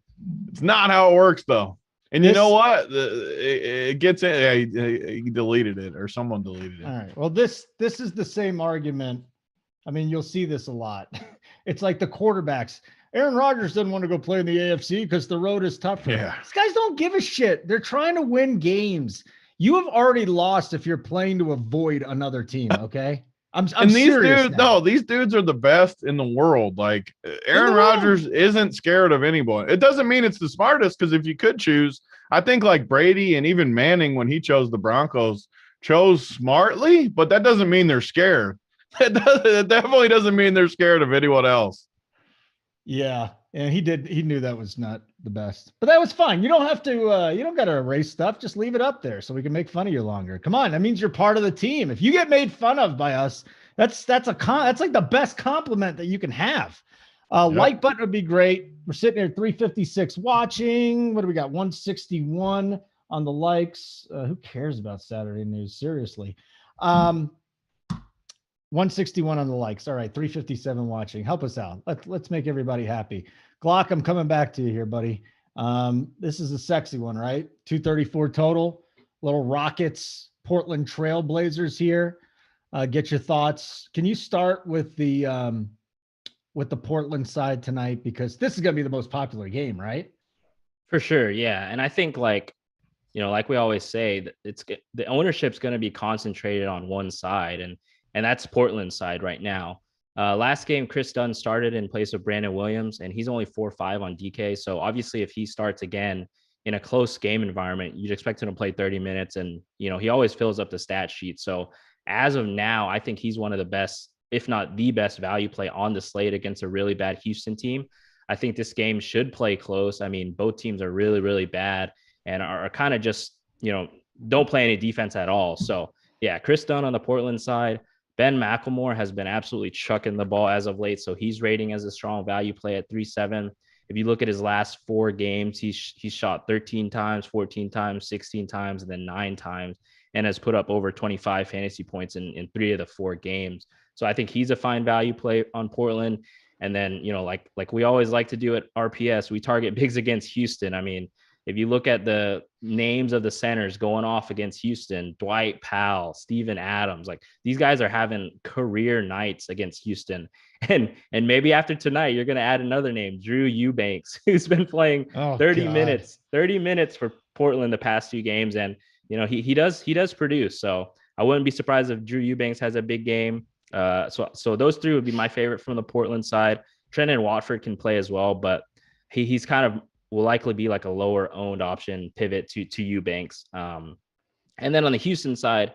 It's not how it works, though. And you know what? It gets in. He deleted it, or someone deleted it. All right. Well, this is the same argument. I mean, you'll see this a lot. It's like the quarterbacks. Aaron Rodgers doesn't want to go play in the AFC because the road is tough for him. These guys don't give a shit. They're trying to win games. You have already lost if you're playing to avoid another team. Okay. I'm serious. These dudes are the best in the world. Like Aaron Rodgers isn't scared of anyone. It doesn't mean it's the smartest, because if you could choose, I think like Brady and even Manning, when he chose the Broncos, chose smartly, but that doesn't mean they're scared. It definitely doesn't mean they're scared of anyone else. Yeah. And he knew that was not the best, but that was fine. You don't have to, you don't got to erase stuff. Just leave it up there so we can make fun of you longer. Come on. That means you're part of the team. If you get made fun of by us, that's like the best compliment that you can have. Like button would be great. We're sitting here 356 watching. What do we got? 161 on the likes. Who cares about Saturday news? Seriously. 161 on the likes. All right, 357 watching. Help us out. Let's make everybody happy. Glock, I'm coming back to you here, buddy. This is a sexy one, right? 234 total. Little Rockets, Portland Trailblazers here. Get your thoughts. Can you start with the Portland side tonight, because this is going to be the most popular game, right? For sure, yeah. And I think like we always say, that the ownership's going to be concentrated on one side, and that's Portland's side right now. Last game, Chris Dunn started in place of Brandon Williams, and he's only 4-5 on DK. So obviously, if he starts again in a close game environment, you'd expect him to play 30 minutes, and he always fills up the stat sheet. So as of now, I think he's one of the best, if not the best, value play on the slate against a really bad Houston team. I think this game should play close. I mean, both teams are really, really bad and are kind of just, don't play any defense at all. So yeah, Chris Dunn on the Portland side. Ben McLemore has been absolutely chucking the ball as of late. So he's rating as a strong value play at 3.7. If you look at his last 4 games, he's shot 13 times, 14 times, 16 times, and then 9 times, and has put up over 25 fantasy points in 3 of the 4 games. So I think he's a fine value play on Portland. And then, like we always like to do at RPS, we target bigs against Houston. I mean, if you look at the names of the centers going off against Houston, Dwight Powell, Steven Adams, like these guys are having career nights against Houston. And maybe after tonight, you're going to add another name, Drew Eubanks, who's been playing 30 minutes for Portland the past 2 games. And, he does produce. So I wouldn't be surprised if Drew Eubanks has a big game. So those 3 would be my favorite from the Portland side. Trendon Watford can play as well, but he's kind of will likely be like a lower owned option pivot to Eubanks. And then on the Houston side,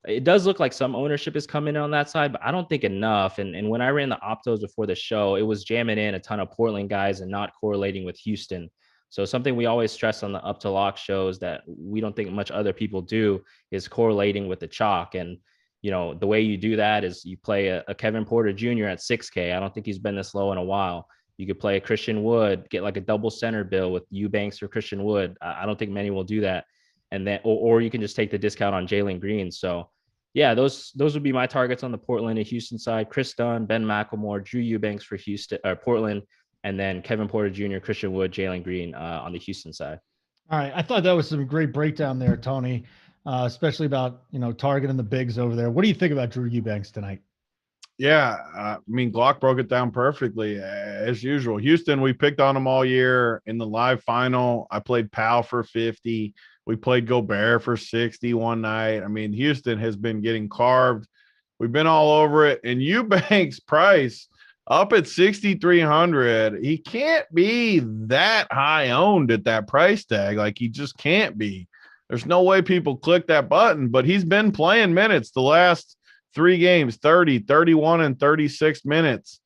it does look like some ownership is coming in on that side, but I don't think enough. And when I ran the optos before the show, it was jamming in a ton of Portland guys and not correlating with Houston. So something we always stress on the up to lock shows that we don't think much other people do is correlating with the chalk. And the way you do that is you play a Kevin Porter Jr. at 6K. I don't think he's been this low in a while. You could play a Christian Wood, get like a double center bill with Eubanks or Christian Wood. I don't think many will do that. And then, or you can just take the discount on Jalen Green. So yeah, those would be my targets on the Portland and Houston side. Chris Dunn, Ben McLemore, Drew Eubanks for Houston or Portland, and then Kevin Porter Jr., Christian Wood, Jalen Green on the Houston side. All right. I thought that was some great breakdown there, Tony, especially about, targeting the bigs over there. What do you think about Drew Eubanks tonight? Yeah, I mean, Glock broke it down perfectly as usual. Houston, we picked on them all year in the live final. I played Powell for 50. We played Gobert for 60 one night. I mean, Houston has been getting carved. We've been all over it. And Eubanks price up at 6,300. He can't be that high owned at that price tag. Like, he just can't be. There's no way people click that button, but he's been playing minutes the last 3 games, 30, 31, and 36 minutes.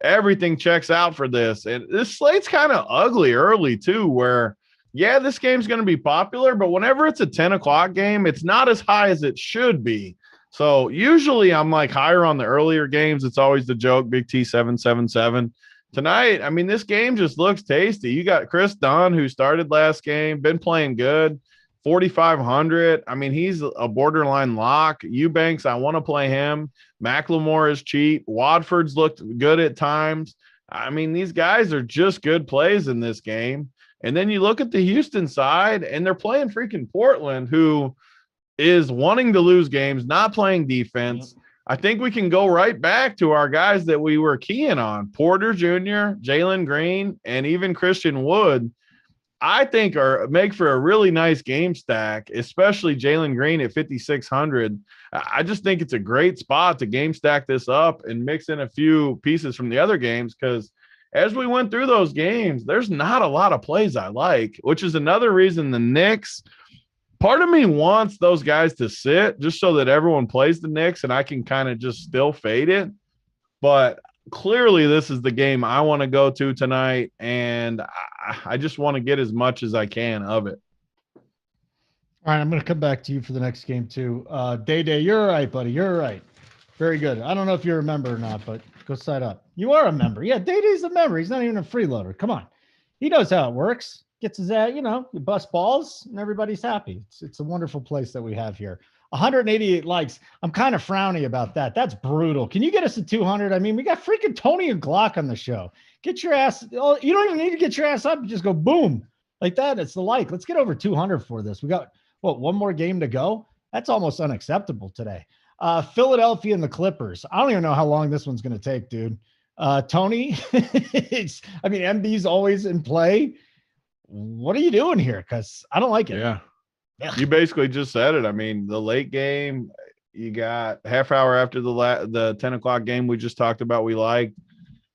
Everything checks out for this. And this slate's kind of ugly early too, where, yeah, this game's going to be popular, but whenever it's a 10 o'clock game, it's not as high as it should be. So usually I'm like higher on the earlier games. It's always the joke, BigT 777. Tonight, I mean, this game just looks tasty. You got Chris Dunn, who started last game, been playing good. 4,500. I mean, he's a borderline lock. Eubanks, I want to play him. McLemore is cheap. Watford's looked good at times. I mean, these guys are just good plays in this game. And then you look at the Houston side, and they're playing freaking Portland, who is wanting to lose games, not playing defense. I think we can go right back to our guys that we were keying on, Porter Jr., Jalen Green, and even Christian Wood. I think are make for a really nice game stack, especially Jalen Green at 5,600. I just think it's a great spot to game stack this up and mix in a few pieces from the other games, because as we went through those games, there's not a lot of plays I like, which is another reason the Knicks, part of me wants those guys to sit just so that everyone plays the Knicks and I can kind of just still fade it. But clearly this is the game I want to go to tonight, and I just want to get as much as I can of it. All right, I'm going to come back to you for the next game too. Day, you're all right, buddy. You're all right. Very good. I don't know if you're a member or not, but go side up. You are a member. Yeah, Day's a member. He's not even a freeloader. Come on. He knows how it works. Gets his you bust balls and everybody's happy. It's a wonderful place that we have here. 188 likes. I'm kind of frowny about that. That's brutal. Can you get us to 200? I mean, we got freaking Tony and Glock on the show. Get your ass. Oh, you don't even need to get your ass up. You just go boom like that. It's the like. Let's get over 200 for this. We got one more game to go. That's almost unacceptable today. Philadelphia and the Clippers. I don't even know how long this one's going to take, dude. Tony, MB's always in play. What are you doing here? Because I don't like it. Yeah. You basically just said it. I mean, the late game, you got half hour after the 10 o'clock game we just talked about we liked.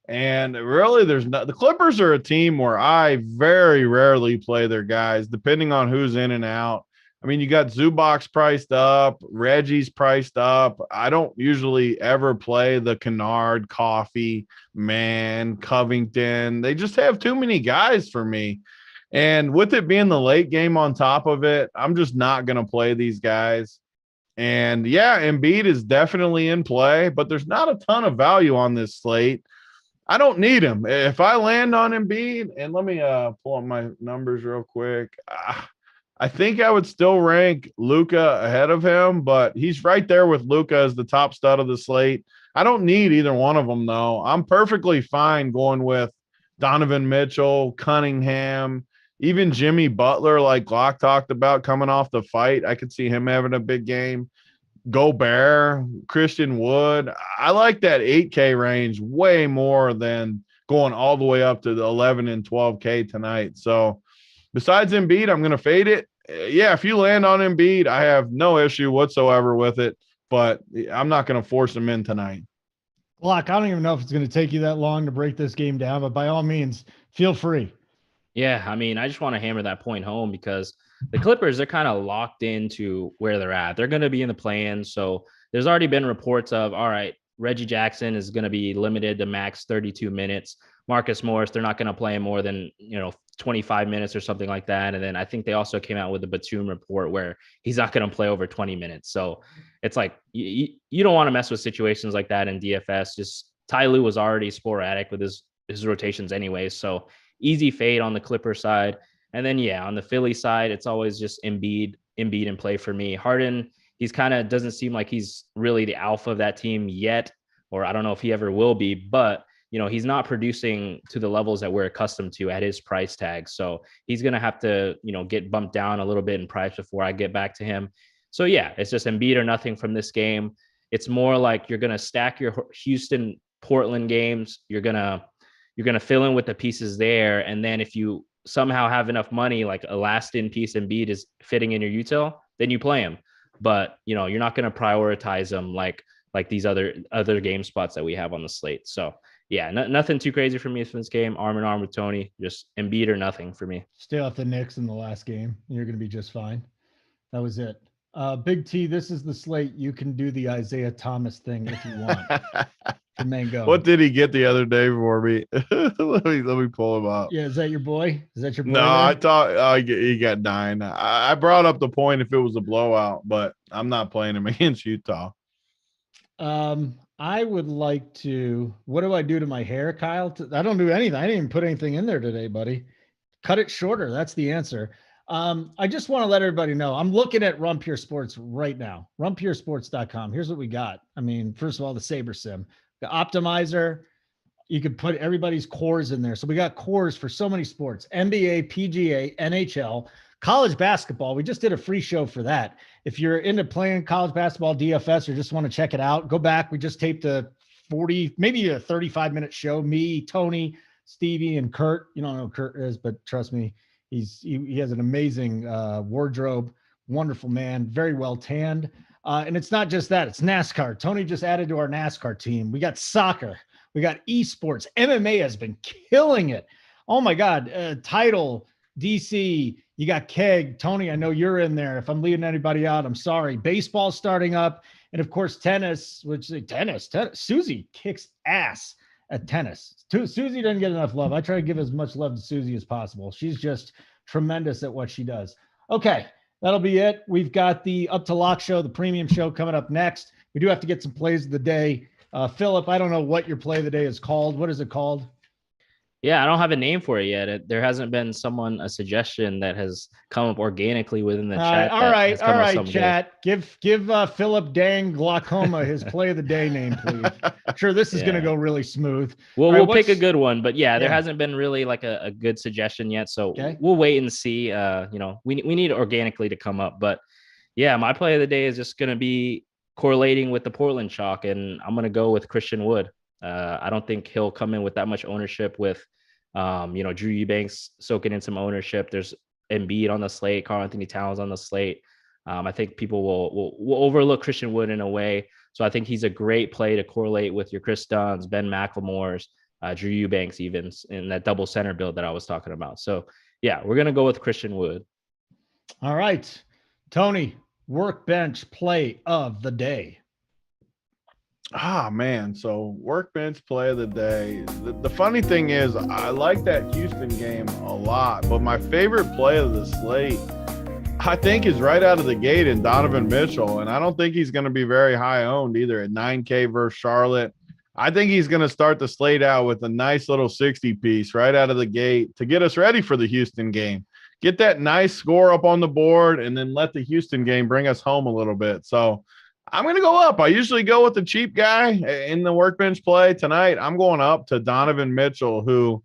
And really, the Clippers are a team where I very rarely play their guys, depending on who's in and out. I mean, you got Zubac's priced up, Reggie's priced up. I don't usually ever play the Kennard, Coffee, Man, Covington. They just have too many guys for me. And with it being the late game on top of it, I'm just not going to play these guys. And yeah, Embiid is definitely in play, but there's not a ton of value on this slate. I don't need him. If I land on Embiid, and let me pull up my numbers real quick. I think I would still rank Luka ahead of him, but he's right there with Luka as the top stud of the slate. I don't need either one of them, though. I'm perfectly fine going with Donovan Mitchell, Cunningham, even Jimmy Butler, like Glock talked about, coming off the fight. I could see him having a big game. Gobert, Christian Wood. I like that 8K range way more than going all the way up to the 11 and 12K tonight. So besides Embiid, I'm going to fade it. Yeah, if you land on Embiid, I have no issue whatsoever with it, but I'm not going to force him in tonight. Glock, I don't even know if it's going to take you that long to break this game down, but by all means, feel free. Yeah, I mean, I just want to hammer that point home because the Clippers, they're kind of locked into where they're at. They're going to be in the play-in. So there's already been reports of, all right, Reggie Jackson is going to be limited to max 32 minutes. Marcus Morris, they're not going to play more than, 25 minutes or something like that. And then I think they also came out with a Batum report where he's not going to play over 20 minutes. So it's like, you don't want to mess with situations like that in DFS. Just Ty Lue was already sporadic with his rotations anyway. So easy fade on the Clipper side. And then, yeah, on the Philly side, it's always just Embiid in play for me. Harden, he's kind of doesn't seem like he's really the alpha of that team yet, or I don't know if he ever will be, but he's not producing to the levels that we're accustomed to at his price tag. So he's going to have to, get bumped down a little bit in price before I get back to him. So yeah, it's just Embiid or nothing from this game. It's more like you're going to stack your Houston, Portland games. You're going to fill in with the pieces there. And then if you somehow have enough money, like a last in piece Embiid is fitting in your util, then you play him. But, you're not going to prioritize them like these other game spots that we have on the slate. So yeah, nothing too crazy for me for this game. Arm in arm with Tony, just Embiid or nothing for me. Stay off the Knicks in the last game. You're going to be just fine. That was it. Big T, this is the slate. You can do the Isaiah Thomas thing if you want. Mango. What did he get the other day for me? let me pull him up. Yeah, is that your boy? Is that your boy? No, there? I thought he got 9. I brought up the point if it was a blowout, but I'm not playing him against Utah. I would like to. What do I do to my hair, Kyle? I don't do anything. I didn't even put anything in there today, buddy. Cut it shorter. That's the answer. I just want to let everybody know I'm looking at Run Pure Sports right now. RunPureSports.com. Here's what we got. I mean, first of all, the Saber Sim, the optimizer. You could put everybody's cores in there. So we got cores for so many sports: NBA, PGA, NHL, college basketball. We just did a free show for that. If you're into playing college basketball DFS or just want to check it out, go back. We just taped a 40, maybe a 35-minute show. Me, Tony, Stevie, and Kurt. You don't know who Kurt is, but trust me, he has an amazing wardrobe. Wonderful man, very well tanned. And it's not just that, it's NASCAR. Tony just added to our NASCAR team. We got soccer. We got esports. MMA has been killing it. Oh my God. Title, DC, you got Keg. Tony, I know you're in there. If I'm leaving anybody out, I'm sorry. Baseball starting up. And of course, tennis, tennis. Susie kicks ass at tennis. Susie doesn't get enough love. I try to give as much love to Susie as possible. She's just tremendous at what she does. Okay, that'll be it. We've got the Up to Lock show, the premium show coming up next. We do have to get some plays of the day. Philip, I don't know what your play of the day is called. What is it called? Yeah, I don't have a name for it yet. There hasn't been a suggestion that has come up organically within the chat. All right, chat. Good. Give Philip Dang Glaucoma his play of the day name, please. Sure, this is going to go really smooth. We'll pick a good one, but there hasn't been really like a good suggestion yet. So we'll wait and see. We need organically to come up, but yeah, my play of the day is just going to be correlating with the Portland chalk, and I'm going to go with Christian Wood. I don't think he'll come in with that much ownership with, Drew Eubanks soaking in some ownership. There's Embiid on the slate, Karl Anthony Towns on the slate. I think people will overlook Christian Wood in a way. So I think he's a great play to correlate with your Chris Dunn's, Ben McLemore's, Drew Eubanks, even in that double center build that I was talking about. So yeah, we're going to go with Christian Wood. All right, Tony, workbench play of the day. Man. So workbench play of the day. The funny thing is I like that Houston game a lot, but my favorite play of the slate, I think, is right out of the gate in Donovan Mitchell. And I don't think he's going to be very high owned either at 9K versus Charlotte. I think he's going to start the slate out with a nice little 60 piece right out of the gate to get us ready for the Houston game. Get that nice score up on the board and then let the Houston game bring us home a little bit. So I'm going to go up. I usually go with the cheap guy in the workbench play. Tonight, I'm going up to Donovan Mitchell, who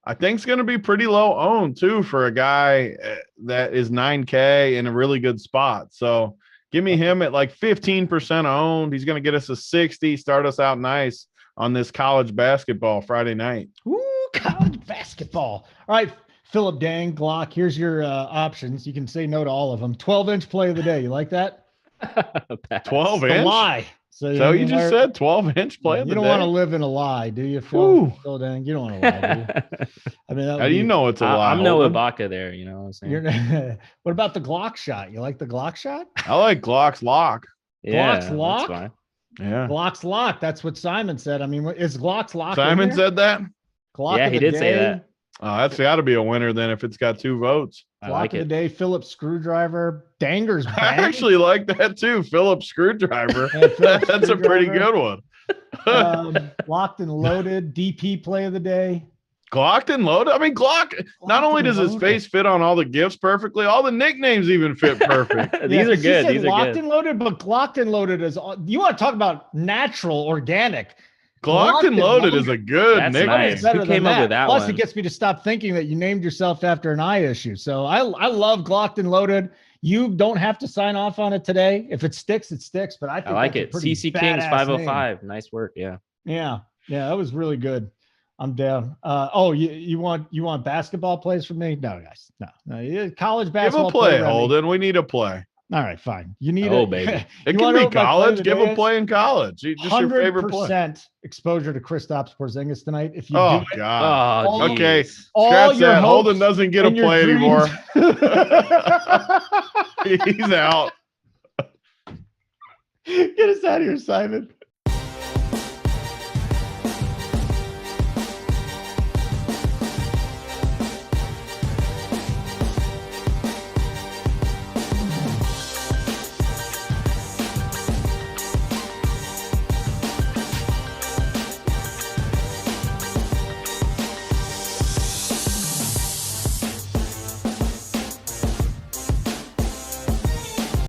I think is going to be pretty low owned too for a guy that is 9K in a really good spot. So give me him at like 15% owned. He's going to get us a 60, start us out nice on this college basketball Friday night. Ooh, college basketball. All right, Philip Dang, Glock, here's your options. You can say no to all of them. 12-inch play of the day. You like that? 12-inch? Lie. So you just said 12-inch play of the day? You don't want to live in a lie, do you, Phil? Phil Dang, you don't want to lie, do you? I mean, how do you know it's a lie? I'm no Ibaka there, you know what I'm saying? What about the Glock shot? You like the Glock shot? I like Glock's lock. Glock's lock? That's fine. Yeah. Glock's lock. That's what Simon said. I mean, is Glock's lock? Simon said that? Glock yeah, he did say that. That's got to be a winner then if it's got 2 votes. Glock like of the day, Phillips Screwdriver, Danger's bang. I actually like that too, Phillips Screwdriver. That's a pretty good one. Locked and loaded, DP play of the day. Glocked and loaded? I mean, Glock not only does his face fit on all the gifts perfectly, all the nicknames even fit perfect. These are good. These are locked good. And loaded, but Glocked and loaded is, you want to talk about natural, organic. Glocked and loaded is a good nickname. Nice. Who came up with that Plus, one? it gets me to stop thinking that you named yourself after an eye issue. So I love Glocked and loaded. You don't have to sign off on it today. If it sticks, it sticks. But I think I like it. CC Kings 505. Name. Nice work. Yeah. Yeah. That was really good. I'm down. You want basketball plays from me? No, guys. No. College basketball. Give a play, Holden. We need a play. All right, fine. You need baby. It can be college. Give a play in college. Just your favorite play. 100% exposure to Kristaps Porzingis tonight. If you God. Okay. All Scratch that. Holden doesn't get a play anymore. He's out. Get us out of here, Simon.